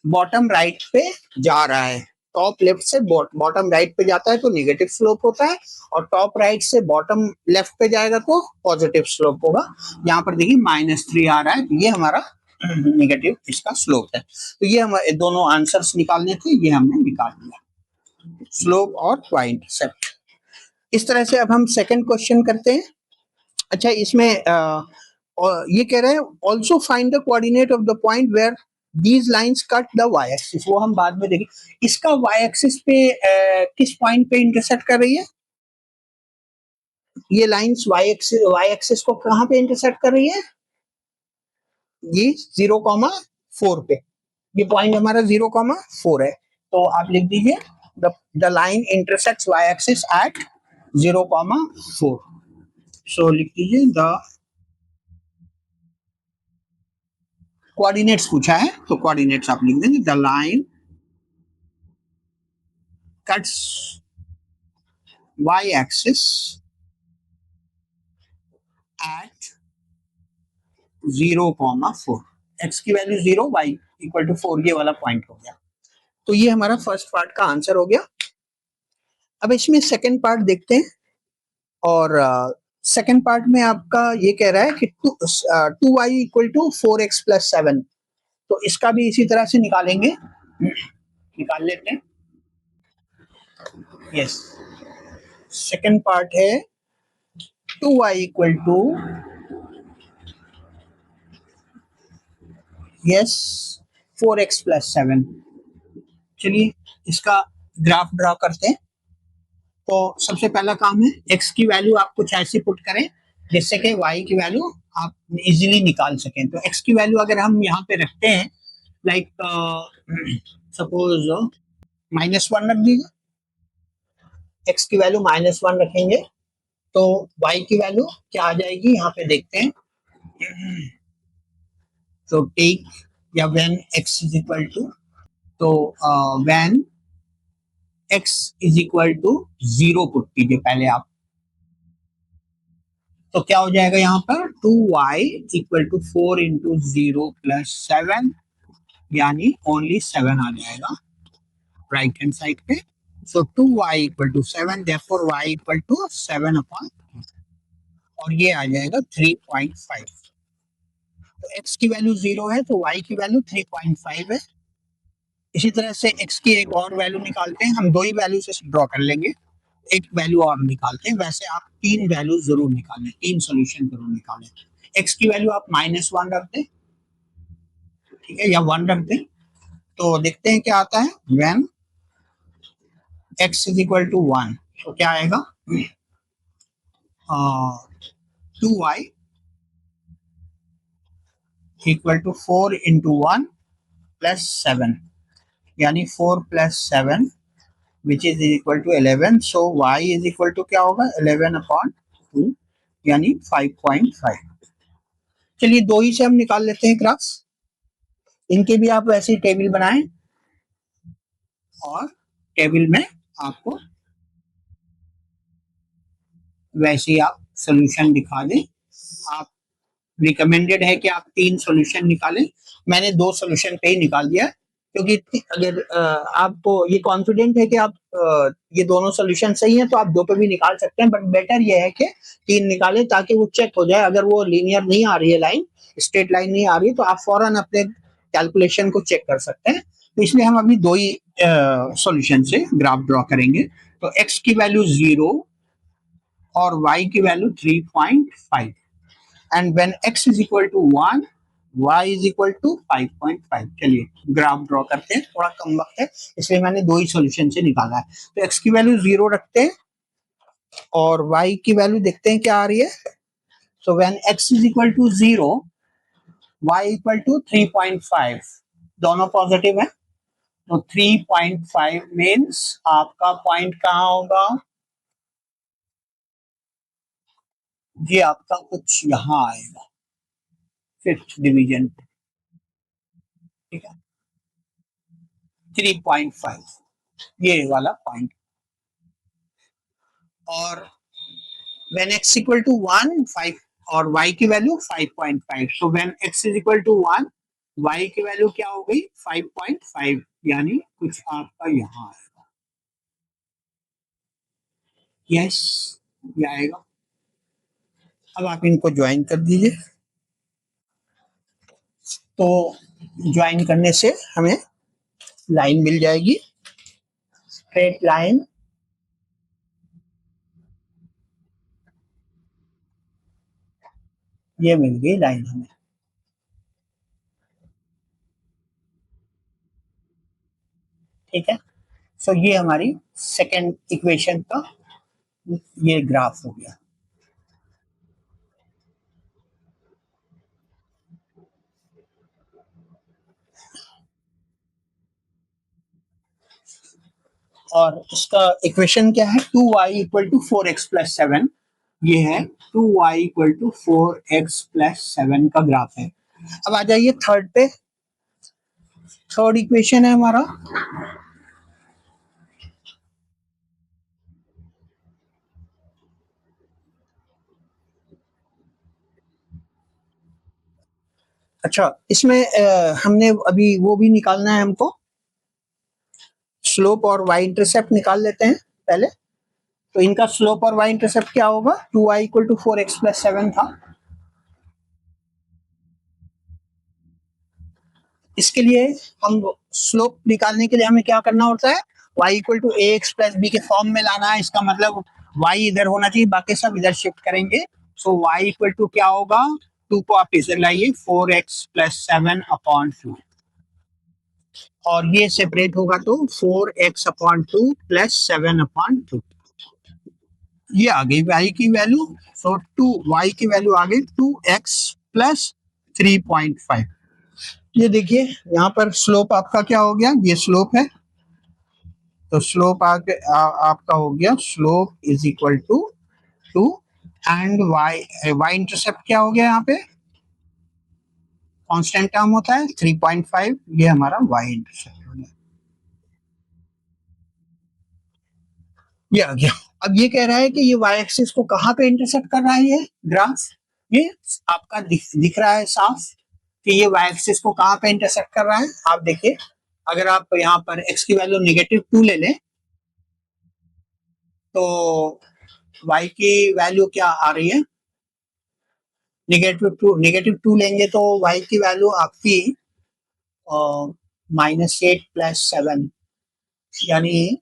बॉटम राइट पे जा रहा है। टॉप लेफ्ट से बॉटम राइट पे जाता है तो नेगेटिव स्लोप होता है, और टॉप राइट से बॉटम लेफ्ट पे जाएगा तो पॉजिटिव स्लोप होगा। यहाँ पर देखिए -3 आ रहा है, तो ये हमारा नेगेटिव इसका स्लोप है। तो ये हमारे दोनों आंसर्स निकालने थे, ये हमने निकाल लिया, स्लोप और y इंटरसेप्ट। इस तरह से अब हम सेकंड क्वेश्चन करते हैं। अच्छा, इसमें और ये कह रहे हैं also find the coordinate of the point where these lines cut the y axis. वो हम बाद में देखेंगे। इसका वाई एक्सिस पे किस पॉइंट पे इंटरसेक्ट कर रही है, ये लाइंस वाई एक्सिस को कहाँ पे इंटरसेक्ट कर रही है, ये 0,4 पे। ये पॉइंट हमारा 0,4 है। तो आप लिख दीजिए the line intersects y axis at 0,4। सो लिख दीजिए द कोऑर्डिनेट्स पूछा है, तो कोऑर्डिनेट्स आप लिख देंगे the line cuts y axis at 0,4। x की वैल्यू 0, y इक्वल टू 4, ये वाला पॉइंट हो गया। तो ये हमारा फर्स्ट पार्ट का आंसर हो गया। अब इसमें सेकंड पार्ट देखते हैं, और सेकंड पार्ट में आपका ये कह रहा है कि 2y equal to 4x plus 7। तो इसका भी इसी तरह से निकालेंगे, निकाल लेते हैं। यस, सेकंड पार्ट है 2y equal to, yes, 4x plus 7। चलिए इसका ग्राफ ड्रा करते हैं। तो सबसे पहला काम है x की वैल्यू आप कुछ ऐसी पुट करें जिससे कि y की वैल्यू आप इजीली निकाल सकें। तो x की वैल्यू अगर हम यहाँ पे रखते हैं, लाइक सपोज -1 रख दीजिए, x की वैल्यू -1 रखेंगे तो y की वैल्यू क्या आ जाएगी यहाँ पे देखते हैं। तो टेक या when x is equal to, तो when x is equal to 0 put कीजिए पहले आप। तो क्या हो जाएगा यहाँ पर 2y equal to 4 into 0 plus 7, यानी ओनली 7 आ जाएगा राइट हैंड साइड पे। So 2y equal to 7, therefore y equal to 7 upon, और ये आ जाएगा 3.5। तो x की वैल्यू 0 है तो y की वैल्यू 3.5 है। इसी तरह से x की एक और वैल्यू निकालते हैं, हम दो ही वैल्यू से ड्रॉ कर लेंगे, एक वैल्यू और निकालते हैं। वैसे आप तीन वैल्यू जरूर निकालें, तीन सॉल्यूशन जरूर निकालें। x की वैल्यू आप -1 रख दें, ठीक है, या 1 रख दें। तो देखते हैं क्या आता है। When x is equal to 1, तो क्या आएगा 2y equal to 4 into 1 plus 7, यानी 4 plus 7 which is equal to 11। So y is equal to क्या होगा 11 अपॉन 2, यानी 5.5। चलिए दो ही से हम निकाल लेते हैं ग्राफ्स, इनके भी आप वैसे ही टेबल बनाएं और टेबल में आपको वैसे ही आप सोल्यूशन दिखा दें। आप रिकमेंडेड है कि आप तीन सोल्यूशन निकालें, मैंने दो सोल्यूशन पे ही निकाल दिया, क्योंकि अगर आपको ये कॉन्फिडेंट है कि आप ये दोनों सोल्यूशन सही हैं तो आप दो पे भी निकाल सकते हैं, बट बेटर ये है कि तीन निकालें ताकि वो चेक हो जाए। अगर वो लीनियर नहीं आ रही है लाइन, स्ट्रेट लाइन नहीं आ रही, तो आप फौरन अपने कैलकुलेशन को चेक कर सकते हैं। तो इसलिए हम अभी दो ही सॉल्यूशन से ग्राफ ड्रॉ करेंगे। तो x की वैल्यू 0 और y की value 3.5, and when x is equal to 1, y is equal to 5.5। चलिए ग्राफ ड्रॉ करते हैं, थोड़ा कम वक्त है इसलिए मैंने दो ही सॉल्यूशन से निकाला है। तो x की वैल्यू 0 रखते हैं और y की वैल्यू देखते हैं क्या आ रही है। So when x is equal to 0, y equal to 3.5, दोनों पॉजिटिव है, तो 3.5 मीन्स आपका पॉइंट कहाँ होगा जी, आपका कुछ यहाँ आएगा, फिफ्थ डिवीजन, ठीक है, 3.5 ये वाला पॉइंट। और व्हेन x इक्वल टू 1, 5 और y की value 5.5, so when x is equal to 1, y की वैल्यू क्या हो गई 5.5, यानी कुछ आपका यहाँ आएगा। यस, ये आएगा। अब आप इनको ज्वाइन कर दीजिए। तो ज्वाइन करने से हमें लाइन मिल जाएगी, स्ट्रेट लाइन, ये मिल गई लाइन हमें, ठीक है। सो ये हमारी सेकेंड इक्वेशन का ये ग्राफ हो गया। और इसका इक्वेशन क्या है 2y equal to 4x plus 7, ये है 2y equal to 4x plus 7 का ग्राफ है। अब आ जाइए थर्ड पे, थर्ड इक्वेशन है हमारा अच्छा, इसमें हमने अभी वो भी निकालना है हमको, स्लोप और y इंटरसेप्ट निकाल लेते हैं पहले। तो इनका स्लोप और y इंटरसेप्ट क्या होगा 2y equal to 4x plus 7 था। इसके लिए हम स्लोप निकालने के लिए हमें क्या करना होता है, y equal to a x plus b के फॉर्म में लाना है, इसका मतलब y इधर होना चाहिए, बाकी सब इधर शिफ्ट करेंगे। सो y इक्वल टू क्या होगा, 2 को आप इधर लाइए, 4x प्लस 7 अपॉन 2, और ये सेपरेट होगा तो 4x अपॉन 2 प्लस 7 अपॉन 2, ये आ गई y की वैल्यू। सो 2 y की वैल्यू आ गई 2x प्लस 3.5। ये देखिए यहाँ पर स्लोप आपका क्या हो गया, ये स्लोप है, तो स्लोप आपका हो गया, slope is equal to 2, and y intercept क्या हो गया, यहाँ पे कांस्टेंट टर्म होता है 3.5, ये हमारा y इंटरसेप्ट हो गया, ये आ गया। अब ये कह रहा है कि ये y एक्सिस को कहाँ पे इंटरसेप्ट कर रहा है, ये ग्राफ, ये आपका दिख रहा है साफ कि ये y एक्सिस को कहाँ पे इंटरसेप्ट कर रहा है। आप देखिए, अगर आप यहाँ पर x की वैल्यू -2 ले लें तो y की वैल्यू क्या आ रही है, -2 लेंगे तो y की वैल्यू आपकी -8 प्लस 7, यानी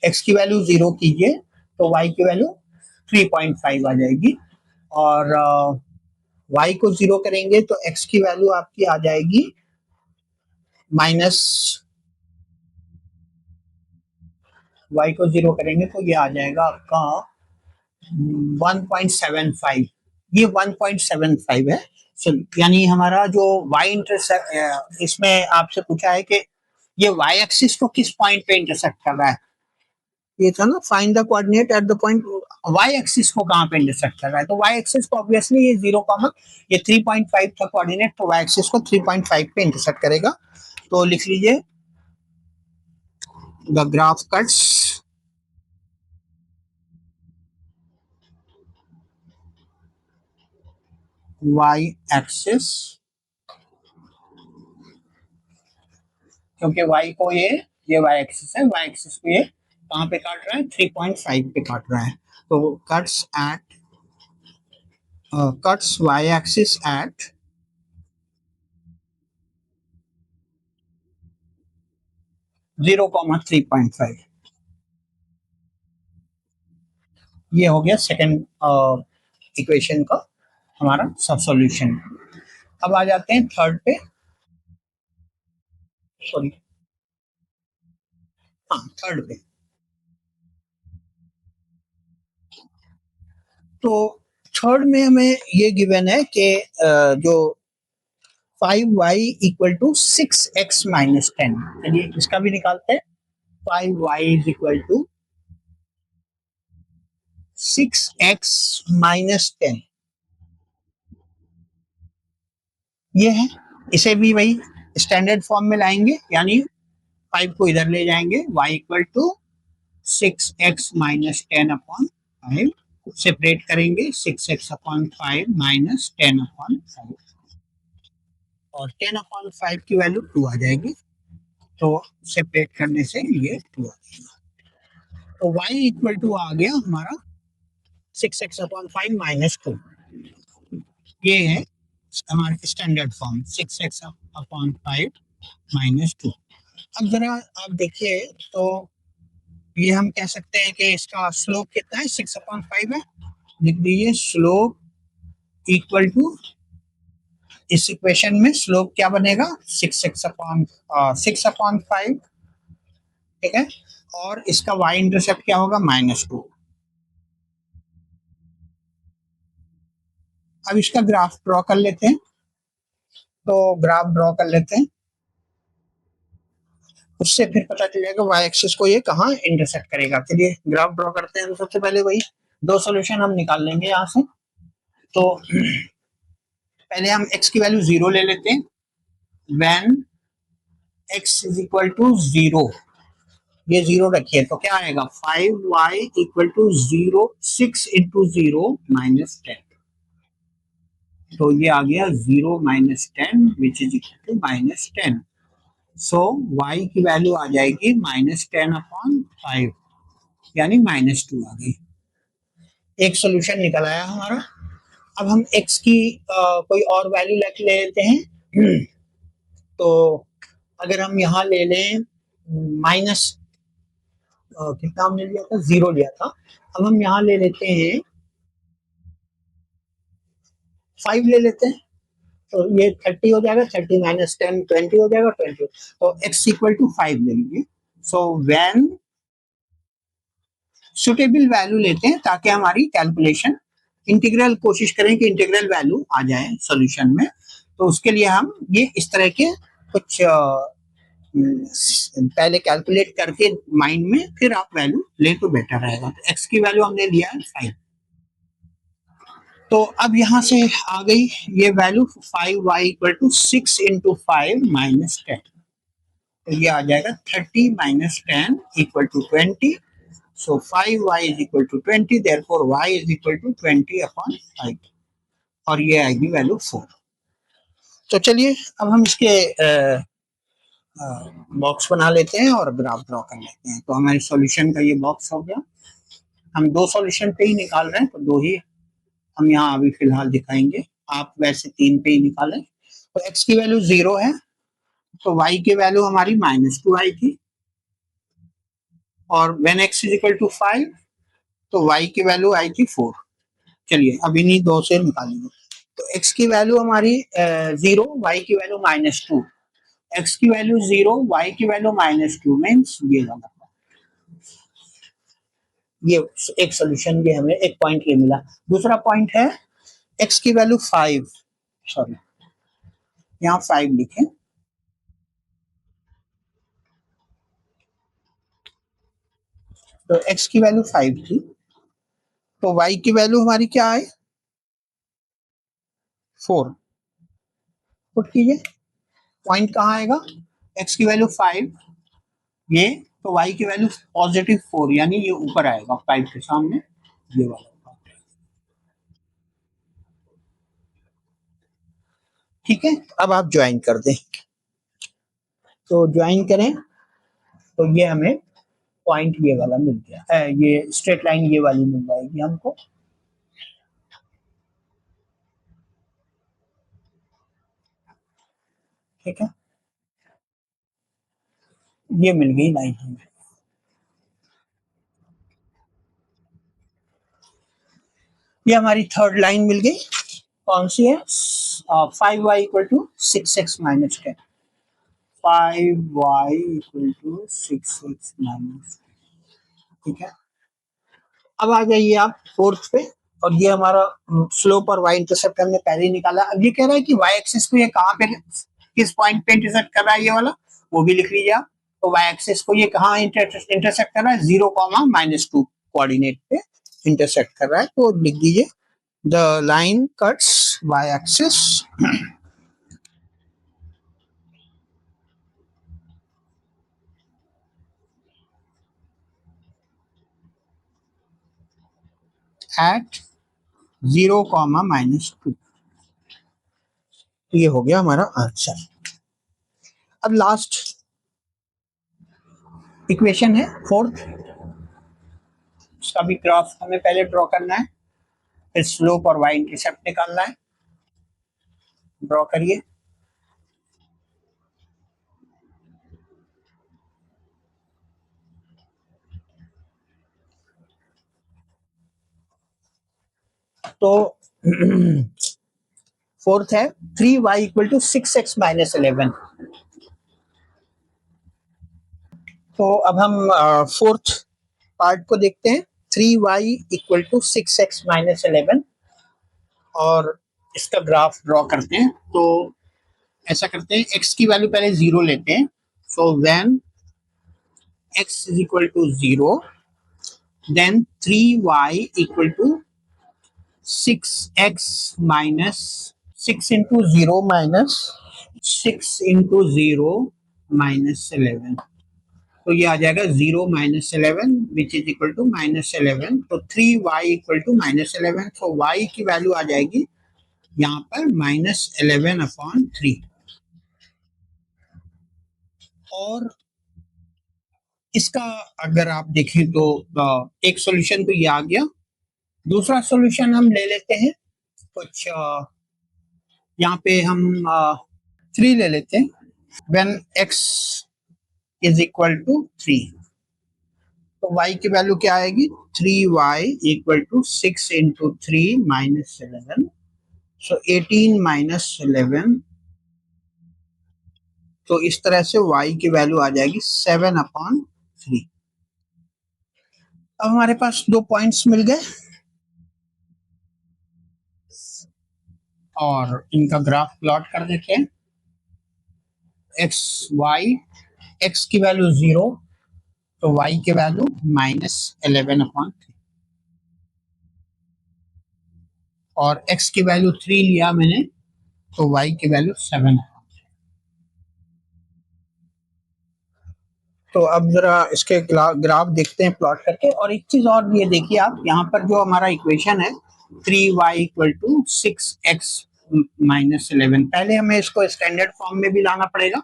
x की वैल्यू 0 कीजिए तो y की वैल्यू 3.5 आ जाएगी, और y को 0 करेंगे तो x की वैल्यू आपकी आ जाएगी माइनस, y को 0 करेंगे तो ये आ जाएगा आपका 1.75, ये 1.75 है। यानी हमारा जो y इंटरसेक्ट, इसमें आपसे पूछा है कि ये y एक्सिस को किस पॉइंट पे इंटरसेक्ट कर रहा है, ये था ना, find the coordinate at the point, y axis को कहाँ पे इंटरसेक्ट कर रहा है, तो y एक्सिस को ऑब्वियसली ये 0, ये 3.5 था कोऑर्डिनेट, तो y एक्सिस को 3.5 पे इंटरसेक्ट करेगा। तो लिख लीजिए, the graph cuts y axis, क्योंकि y को ये y एक्सिस है, y एक्सिस को ये कहाँ पे काट रहा है, 3.5 पे काट रहा है, तो cuts y axis at 0,3.5, ये हो गया सेकंड इक्वेशन का हमारा सब सॉल्यूशन। अब आ जाते हैं थर्ड पे, सॉरी, हाँ थर्ड पे। तो थर्ड में हमें ये गिवन है कि जो 5y equal to 6x minus 10, चलिए इसका भी निकालते हैं। 5y is equal to 6x minus 10, ये है, इसे भी वही स्टैंडर्ड फॉर्म में लाएंगे, यानी 5 को इधर ले जाएंगे, y equal to 6x minus 10 upon 5, separate करेंगे 6x अपॉन 5 माइनस 10 अपॉन 5, और 10 अपॉन 5 की वैल्यू 2 आ जाएगी, तो सेपरेट करने से ये 2 आ जाएगा, तो y इक्वल टू आ गया हमारा 6x अपॉन 5 माइनस 2, ये है हमारे standard form 6x upon 5 minus 2। अब जरा आप देखिए तो ये हम कह सकते हैं कि इसका स्लोप कितना है, 6/5 है, लिख दीजिए स्लोप इक्वल टू, इस इक्वेशन में स्लोप क्या बनेगा, 6/5, ठीक है, और इसका y इंटरसेप्ट क्या होगा, -2। अब इसका ग्राफ ड्रॉ कर लेते हैं, तो ग्राफ ड्रॉ कर लेते हैं, उससे फिर पता चल जाएगा y एक्सिस को ये कहाँ इंटरसेक्ट करेगा। चलिए ग्राफ ड्रॉ करते हैं, तो सबसे पहले वही दो सॉल्यूशन हम निकाल लेंगे यहाँ से। तो पहले हम x की वैल्यू 0 ले लेते हैं, when x is equal to 0, ये 0 रखिए तो क्या आएगा, 5y equal to 0, 6 into 0 minus 10, तो ये आ गया 0 minus 10 which is equal to -10, so y की वैल्यू आ जाएगी -10 अपॉन 5, यानी -2 आ गई, एक सोल्यूशन निकल आया हमारा। अब हम x की कोई और वैल्यू ले लेते हैं, तो अगर हम यहाँ ले लें माइनस कितना हमने लिया था, 0 लिया था, अब हम यहाँ ले लेते हैं 5 ले लेते हैं, तो ये 30 हो जाएगा, 30 माइनस 10 20 हो जाएगा, 20, तो x इक्वल टू 5 ले लीजिए। सो व्हेन सुटेबल वैल्यू लेते हैं ताकि हमारी कैलकुलेशन इंटीग्रल, कोशिश करें कि इंटीग्रल वैल्यू आ जाए सॉल्यूशन में, तो उसके लिए हम ये इस तरह के कुछ पहले कैलकुलेट करके माइंड में फिर आप वैल्यू ले तो बेटर रहेगा। तो x की वैल्यू हमने लिया है 5, तो अब यहां से आ गई ये value 5y equal to 6 into 5 minus 10, तो ये आ जाएगा 30 minus 10 equal to 20, so 5y is equal to 20, therefore y is equal to 20 upon 5, और ये आएगी वैल्यू 4। तो चलिए अब हम इसके बॉक्स बना लेते हैं और ग्राफ ड्रॉ कर लेते हैं। तो हमारे सॉल्यूशन का ये बॉक्स हो गया, हम 2 सॉल्यूशन पे ही निकाल रहे हैं, तो 2 ही हम यहाँ अभी फिलहाल दिखाएंगे, आप वैसे 3 पे ही निकालें। तो x की वैल्यू 0 है, तो y की वैल्यू हमारी -2 आई थी, और when x is equal to 5 तो y की वैल्यू आई थी 4। चलिए अब इन्हीं 2 से निकालेंगे। तो x की वैल्यू हमारी 0, y की वैल्यू -2, x की वैल्यू 0, y की वैल्यू -2 मीन्स ये वाला, ये एक सोल्यूशन, ये हमें एक पॉइंट ये मिला। दूसरा पॉइंट है x की वैल्यू 5, सॉरी यहाँ 5 लिखें, तो x की वैल्यू 5 थी, तो y की वैल्यू हमारी क्या है 4, पुट कीजिए, पॉइंट कहाँ आएगा, x की वैल्यू 5 ये, तो y की वैल्यू पॉजिटिव 4, यानी ये ऊपर आएगा 5 के सामने, ये वाला। ठीक है, अब आप ज्वाइन कर दें, तो ज्वाइन करें, तो ये हमें पॉइंट ये वाला मिल गया, ये स्ट्रेट लाइन ये वाली मिल जाएगी हमको। ठीक है, ये मिल गई लाइन हमें। ये हमारी थर्ड लाइन मिल गई, कौन सी है, 5y equal to 6x minus 10, 5y equal to 6x minus, ठीक है। अब आ जाइए आप फोर्थ पे, और ये हमारा स्लोप और y इंटरसेप्ट हमने पहले ही निकाला। अब ये कह रहा है कि y एक्सिस को ये कहाँ पे, किस पॉइंट पे इंटरसेप्ट कर रहा है, ये वाला वो भी लिख लीजिए आप। तो y एक्सिस को ये कहाँ इंटरसेक्ट कर रहा है, 0, कोऑर्डिनेट पे इंटरसेक्ट कर रहा है, तो लिख दीजिए the line cuts y axis at 0, -2। ये हो गया हमारा आंसर। अब लास्ट इक्वेशन है फोर्थ, इसका भी ग्राफ हमें पहले ड्रॉ करना है, फिर स्लोप और y इंटरसेप्ट निकालना है। ड्रॉ करिए, तो फोर्थ है 3y equal to 6x minus 11। तो अब हम फोर्थ पार्ट को देखते हैं, 3y equal to 6x minus 11, और इसका ग्राफ ड्रॉ करते हैं। तो ऐसा करते हैं, x की वैल्यू पहले 0 लेते हैं, so when x is equal to 0 then 3y equal to 6x minus 6 into 0 minus 6 into 0 minus 11, तो ये आ जाएगा 0 - 11 विच इज इक्वल टू -11, तो 3y इक्वल टू -11, तो y की वैल्यू आ जाएगी यहाँ पर -11/3। और इसका अगर आप देखें तो एक सॉल्यूशन तो ये आ गया, दूसरा सॉल्यूशन हम ले लेते हैं कुछ, यहाँ पे हम 3 ले लेते हैं, when x is equal to 3, तो y की वैल्यू क्या आएगी, 3y equal to 6 into 3 minus 11, so 18 minus 11, तो इस तरह से y की वैल्यू आ जाएगी 7/3। अब हमारे पास दो पॉइंट्स मिल गए और इनका ग्राफ प्लॉट कर देते हैं। एक्स वाई, एक्स की वैल्यू 0 तो y की वैल्यू -11/3, और x की वैल्यू 3 लिया मैंने तो y की वैल्यू 7। तो अब जरा इसके ग्राफ देखते हैं प्लॉट करके। और एक चीज और ये देखिए आप, यहाँ पर जो हमारा इक्वेशन है 3y equal to 6x minus 11, पहले हमें इसको स्टैंडर्ड फॉर्म में भी लाना पड़ेगा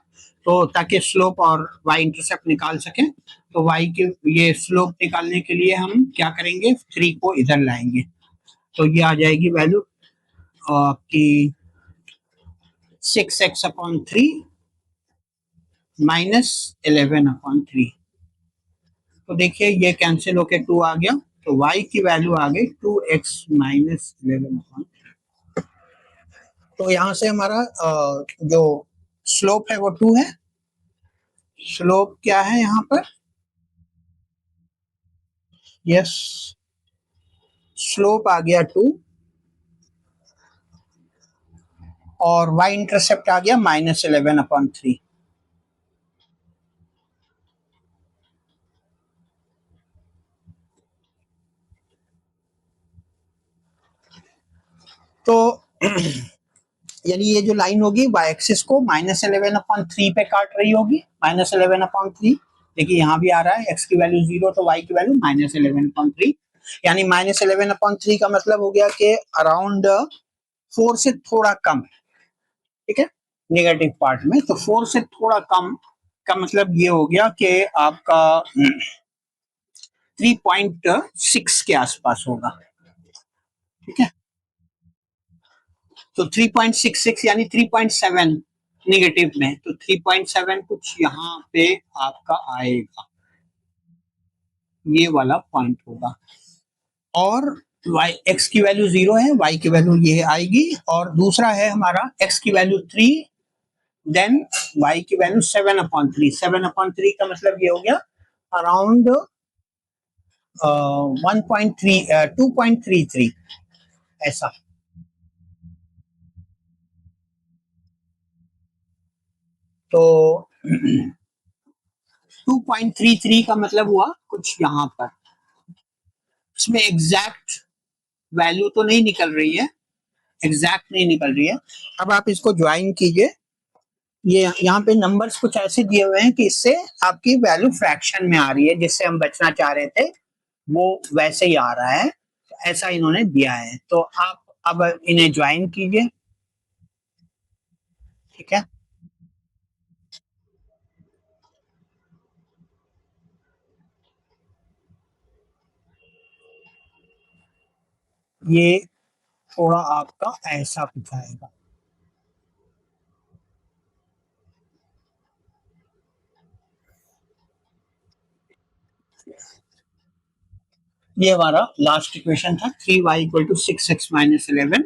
तो ताकि स्लोप और y इंटरसेप्ट निकाल सकें। तो y के ये स्लोप निकालने के लिए हम क्या करेंगे, 3 को इधर लाएंगे तो ये आ जाएगी वैल्यू आपकी 6x/3 माइनस 11/3। तो देखिए ये कैंसिल होके 2 आ गया, तो y की वैल्यू आ गई 2x माइनस 11/3। तो यहाँ से हमारा जो स्लोप है वो 2 है। स्लोप क्या है यहाँ पर, यस, स्लोप आ गया 2 और y इंटरसेप्ट आ गया -11/3। तो यानी ये जो लाइन होगी y एक्सिस को -11/3 पे काट रही होगी, -11/3। देखिए यहाँ भी आ रहा है x की वैल्यू 0 तो y की वैल्यू -11/3, यानी -11/3 का मतलब हो गया कि अराउंड 4 से थोड़ा कम, ठीक है, नेगेटिव पार्ट में। तो 4 से थोड़ा कम का मतलब ये हो गया कि आपका 3.6 के आसपास होगा, ठीक है। तो 3.66 यानी 3.7 निगेटिव में, तो 3.7 कुछ यहाँ पे आपका आएगा, ये वाला पॉइंट होगा। और y x की वैल्यू 0 है, y की वैल्यू ये आएगी, और दूसरा है हमारा x की वैल्यू 3, देन y की वैल्यू 7/3। 7/3 का मतलब ये हो गया अराउंड 2.33 ऐसा। तो 2.33 का मतलब हुआ कुछ यहाँ पर, इसमें एग्जैक्ट वैल्यू तो नहीं निकल रही है, एग्जैक्ट नहीं निकल रही है। अब आप इसको ज्वाइन कीजिए, ये यहाँ पे नंबर्स कुछ ऐसे दिए हुए हैं कि इससे आपकी वैल्यू फ्रैक्शन में आ रही है, जिससे हम बचना चाह रहे थे वो वैसे ही आ रहा है, ऐसा इन्होंने दिया है। तो आप अब इन्हें ज्वाइन कीजिए, ठीक है। ये थोड़ा आपका ऐसा कुछ आएगा, ये हमारा लास्ट इक्वेशन था। 3y equal to 6x minus 11,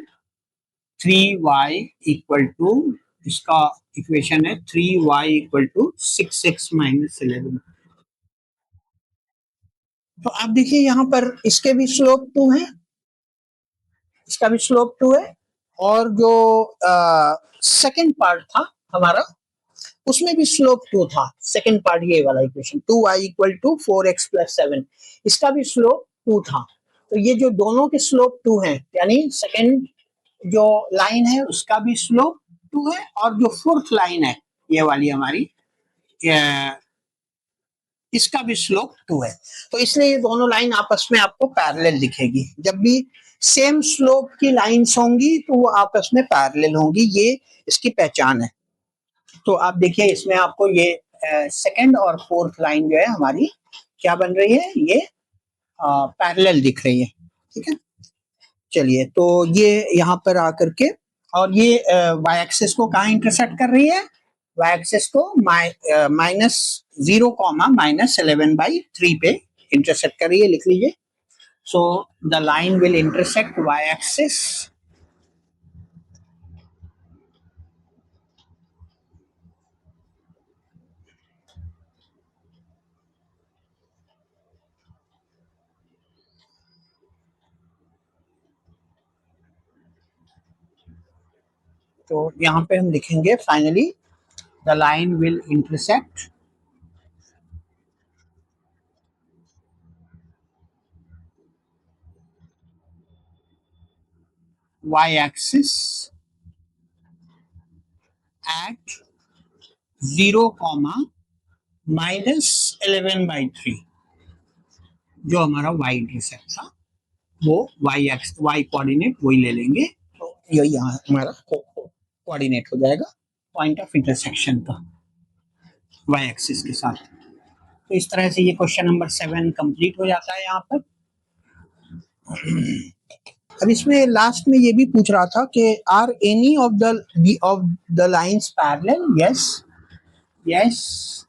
3y equal to, इसका इक्वेशन है 3y equal to 6x minus 11। तो आप देखिए यहाँ पर इसके भी स्लोप 2 है, इसका भी स्लोप 2 है, और जो सेकंड पार्ट था हमारा उसमें भी स्लोप 2 था। सेकंड पार्ट ये वाला equation 2y equal to 4x plus 7, इसका भी स्लोप 2 था। तो ये जो दोनों के स्लोप 2 हैं, यानी सेकंड जो लाइन है उसका भी स्लोप 2 है, और जो फोर्थ लाइन है ये वाली हमारी, इसका भी स्लोप 2 है। तो इसलिए ये दोनों लाइन आपस में आपको पैरेलल दिखेगी। जब भी सेम स्लोप की लाइंस होंगी तो वो आपस में पैरेलल होंगी, ये इसकी पहचान है। तो आप देखिए इसमें आपको ये सेकंड और फोर्थ लाइन जो है हमारी क्या बन रही है, ये पैरेलल दिख रही है, ठीक है। चलिए, तो ये यहाँ पर आकर के, और ये y एक्सिस को कहाँ इंटरसेक्ट कर रही है, वाई एक्सिस को -0, -11/3 पे इंटरसेक्ट करिए, लिख लीजिए. So the line will intersect y axis तो यहाँ पे हम लिखेंगे finally the line will intersect y axis at 0, -11/3. जो हमारा y इंटरसेप्ट था वो y कोऑर्डिनेट वही ले लेंगे, तो यही यहाँ हमारा कोऑर्डिनेट हो जाएगा पॉइंट ऑफ इंटरसेक्शन का y एक्सिस के साथ. तो इस तरह से ये क्वेश्चन नंबर 7 कंप्लीट हो जाता है यहाँ पर. अब इसमें लास्ट में ये भी पूछ रहा था कि are any of the lines parallel. Yes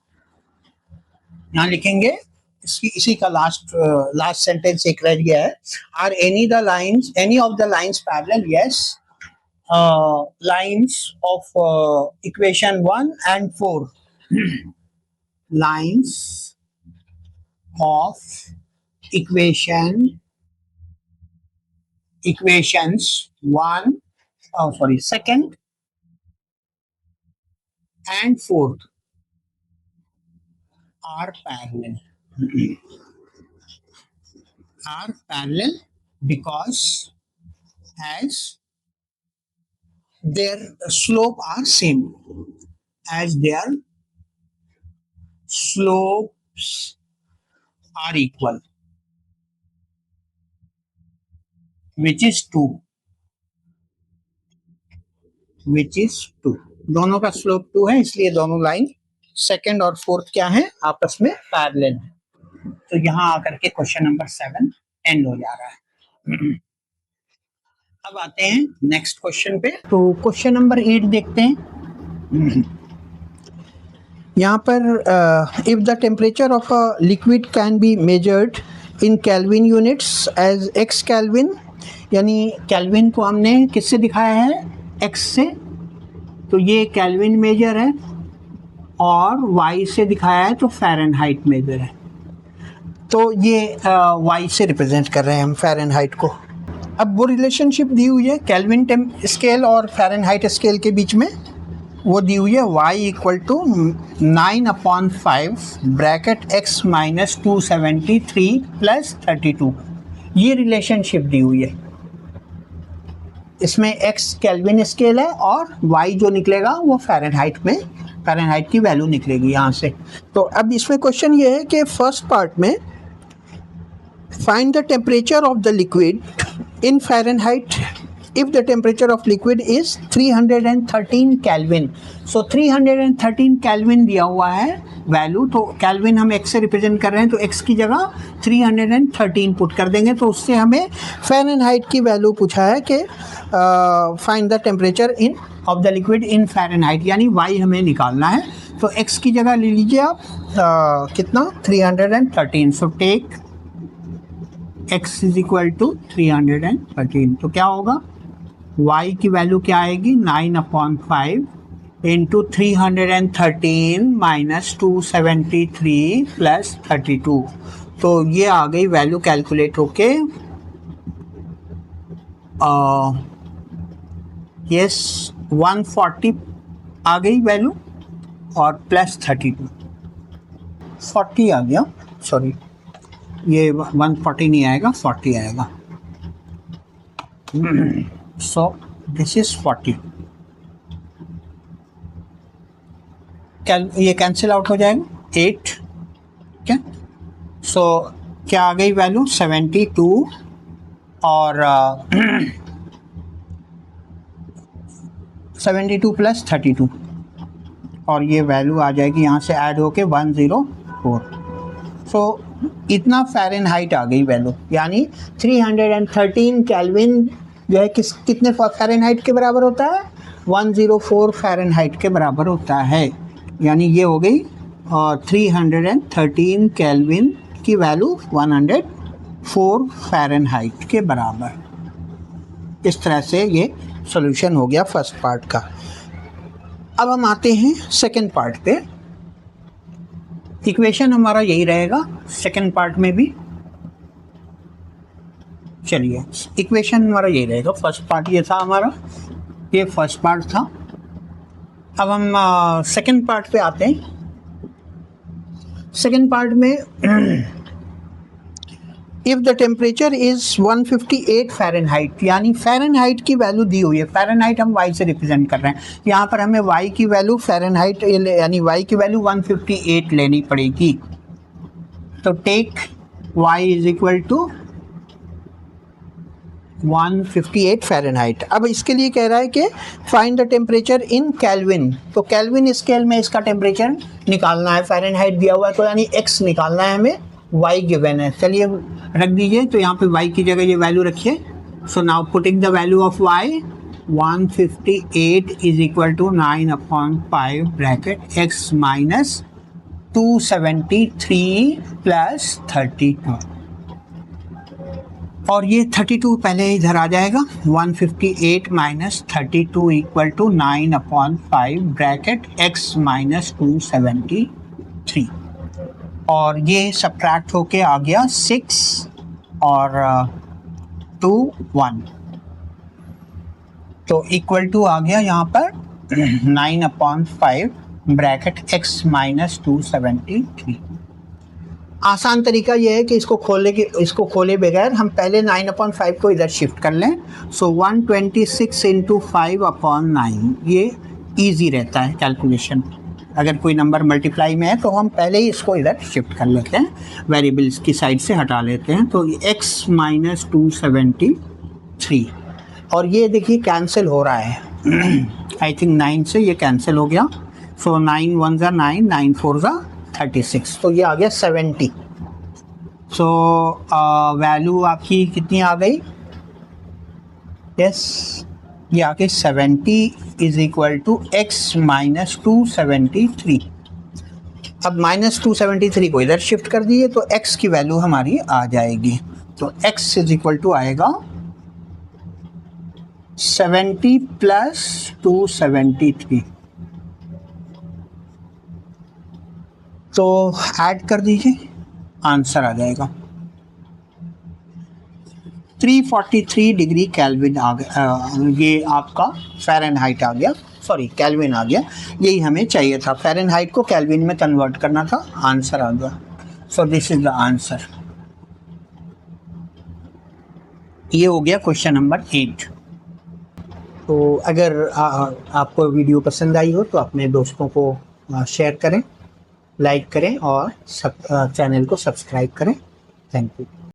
यहाँ लिखेंगे, इसी का लास्ट सेंटेंस एक रह गया है. Are any of the lines parallel. Yes, lines of equation 1 and 4. Lines of equations 2nd and 4th are parallel. Are parallel because as their slope are same, as their slopes are equal, which is 2. दोनों का स्लोप 2 है, इसलिए दोनों लाइन 2nd और 4th क्या है, आपस में पैरेलल है. तो यहाँ आकर के क्वेश्चन नंबर 7 एंड हो जा रहा है. अब आते हैं नेक्स्ट क्वेश्चन पे. तो क्वेश्चन नंबर 8 देखते हैं. यहाँ पर if the temperature of a liquid can be measured in kelvin units as x kelvin, यानी केल्विन को हमने किससे दिखाया है, x से, तो ये केल्विन मेजर है, और y से दिखाया है तो फ़ारेनहाइट मेजर है. तो ये y से रिप्रेजेंट कर रहे हैं हम फ़ारेनहाइट को. अब वो रिलेशनशिप दी हुई है केल्विन स्केल और फ़ारेनहाइट स्केल के बीच में, वो दी हुई है y = 9/5 ब्रैकेट x - 273 + 32. ये रिलेशनशिप दी हुई है. इसमें x केल्विन स्केल है और y जो निकलेगा वो फ़ारेनहाइट में, फ़ारेनहाइट की वैल्यू निकलेगी यहाँ से. तो अब इसमें क्वेश्चन ये है कि फर्स्ट पार्ट में find the temperature of the liquid in Fahrenheit if the temperature of liquid is 313 Kelvin. So 313 Kelvin दिया हुआ है वैल्यू, तो केल्विन हम x से रिप्रेजेंट कर रहे हैं, तो x की जगह 313 पुट कर देंगे, तो उससे हमें फ़ारेनहाइट की वैल्यू पूछा है कि find the temperature of the liquid in Fahrenheit, यानी y हमें निकालना है. तो x की जगह ले लीजिए आप कितना, 313. So take x = 313. तो क्या होगा, y की वैल्यू क्या आएगी, 9/5 × 313 - 273 + 32. तो ये आ गई वैल्यू कैलकुलेट होके यस 140 आ गई वैल्यू, और +32 40 आ गया. सॉरी, ये 140 नहीं आएगा, 40 आएगा. So this is 40. ये कैंसिल आउट हो जाएगा, 8. क्या, सो क्या आ गई वैल्यू, 72 और 72 + 32, और ये वैल्यू आ जाएगी यहाँ से ऐड होके 104. सो इतना फ़ारेनहाइट आ गई वैल्यू, यानी 313 केल्विन जो है कितने फ़ारेनहाइट के बराबर होता है, 104 फ़ारेनहाइट के बराबर होता है, यानी ये हो गई 313 केल्विन की वैल्यू 104 फ़ारेनहाइट के बराबर। इस तरह से ये सॉल्यूशन हो गया फर्स्ट पार्ट का। अब हम आते हैं सेकंड पार्ट पे। इक्वेशन हमारा यही रहेगा सेकंड पार्ट में भी। चलिए, इक्वेशन हमारा यही रहेगा। फर्स्ट पार्ट ये था हमारा, ये फर्स्ट पार्ट था। अब हम सेकंड पार्ट पे आते हैं। सेकंड पार्ट में if the temperature is 158 Fahrenheit, यानी फ़ारेनहाइट की वैल्यू दी हुई है। फ़ारेनहाइट हम वाई से रिप्रेजेंट कर रहे हैं। यहाँ पर हमें वाई की वैल्यू फ़ारेनहाइट यानी वाई की वैल्यू 158 लेनी पड़ेगी। तो take y is equal to 158 Fahrenheit. अब इसके लिए कह रहा है कि find the temperature in kelvin. तो केल्विन स्केल में इसका टेम्परेचर निकालना है। फ़ारेनहाइट दिया हुआ है तो यानी x निकालना है हमें, y गिवन है। चलिए रख दीजिए, तो यहाँ पे y की जगह ये वैल्यू रखिए। So now putting the value of y, 158 is equal to 9/5 bracket x minus 273 plus 32, और ये 32 पहले इधर आ जाएगा। 158 minus 32 equal to 9/5 bracket x minus 273, और ये सब्ट्रैक्ट होके आ गया 6 और 2 1, तो इक्वल टू आ गया यहाँ पर 9/5 ब्रैकेट x माइनस 273। आसान तरीका ये है कि इसको खोले बगैर हम पहले 9/5 को इधर शिफ्ट कर लें। सो 126 इंटू 5/9, ये ईजी रहता है कैलकुलेशन। अगर कोई नंबर मल्टीप्लाई में है तो हम पहले ही इसको इधर शिफ्ट कर लेते हैं, वेरिएबल्स की साइड से हटा लेते हैं। तो x माइनस 273, और ये देखिए कैंसिल हो रहा है। आई थिंक 9 से ये कैंसिल हो गया। सो 9 1 ज़ा 9, 9 4 ज़ा 36, तो ये आ गया 70। सो वैल्यू आपकी कितनी आ गई? यस, ये आ गई 70 is equal to x minus 273। अब माइनस 273 को इधर शिफ्ट कर दिए तो x की वैल्यू हमारी आ जाएगी। तो x इज इक्वल टू आएगा 70 प्लस 273, तो ऐड कर दीजिए, आंसर आ जाएगा 343 डिग्री केल्विन आ गया। ये आपका फ़ारेनहाइट आ गया, सॉरी केल्विन आ गया। यही हमें चाहिए था, फ़ारेनहाइट को केल्विन में कन्वर्ट करना था, आंसर आ गया। सो दिस इज द आंसर। ये हो गया क्वेश्चन नंबर 8। तो अगर आपको वीडियो पसंद आई हो तो अपने दोस्तों को शेयर करें, लाइक करें और चैनल को सब्सक्राइब करें। Thank you.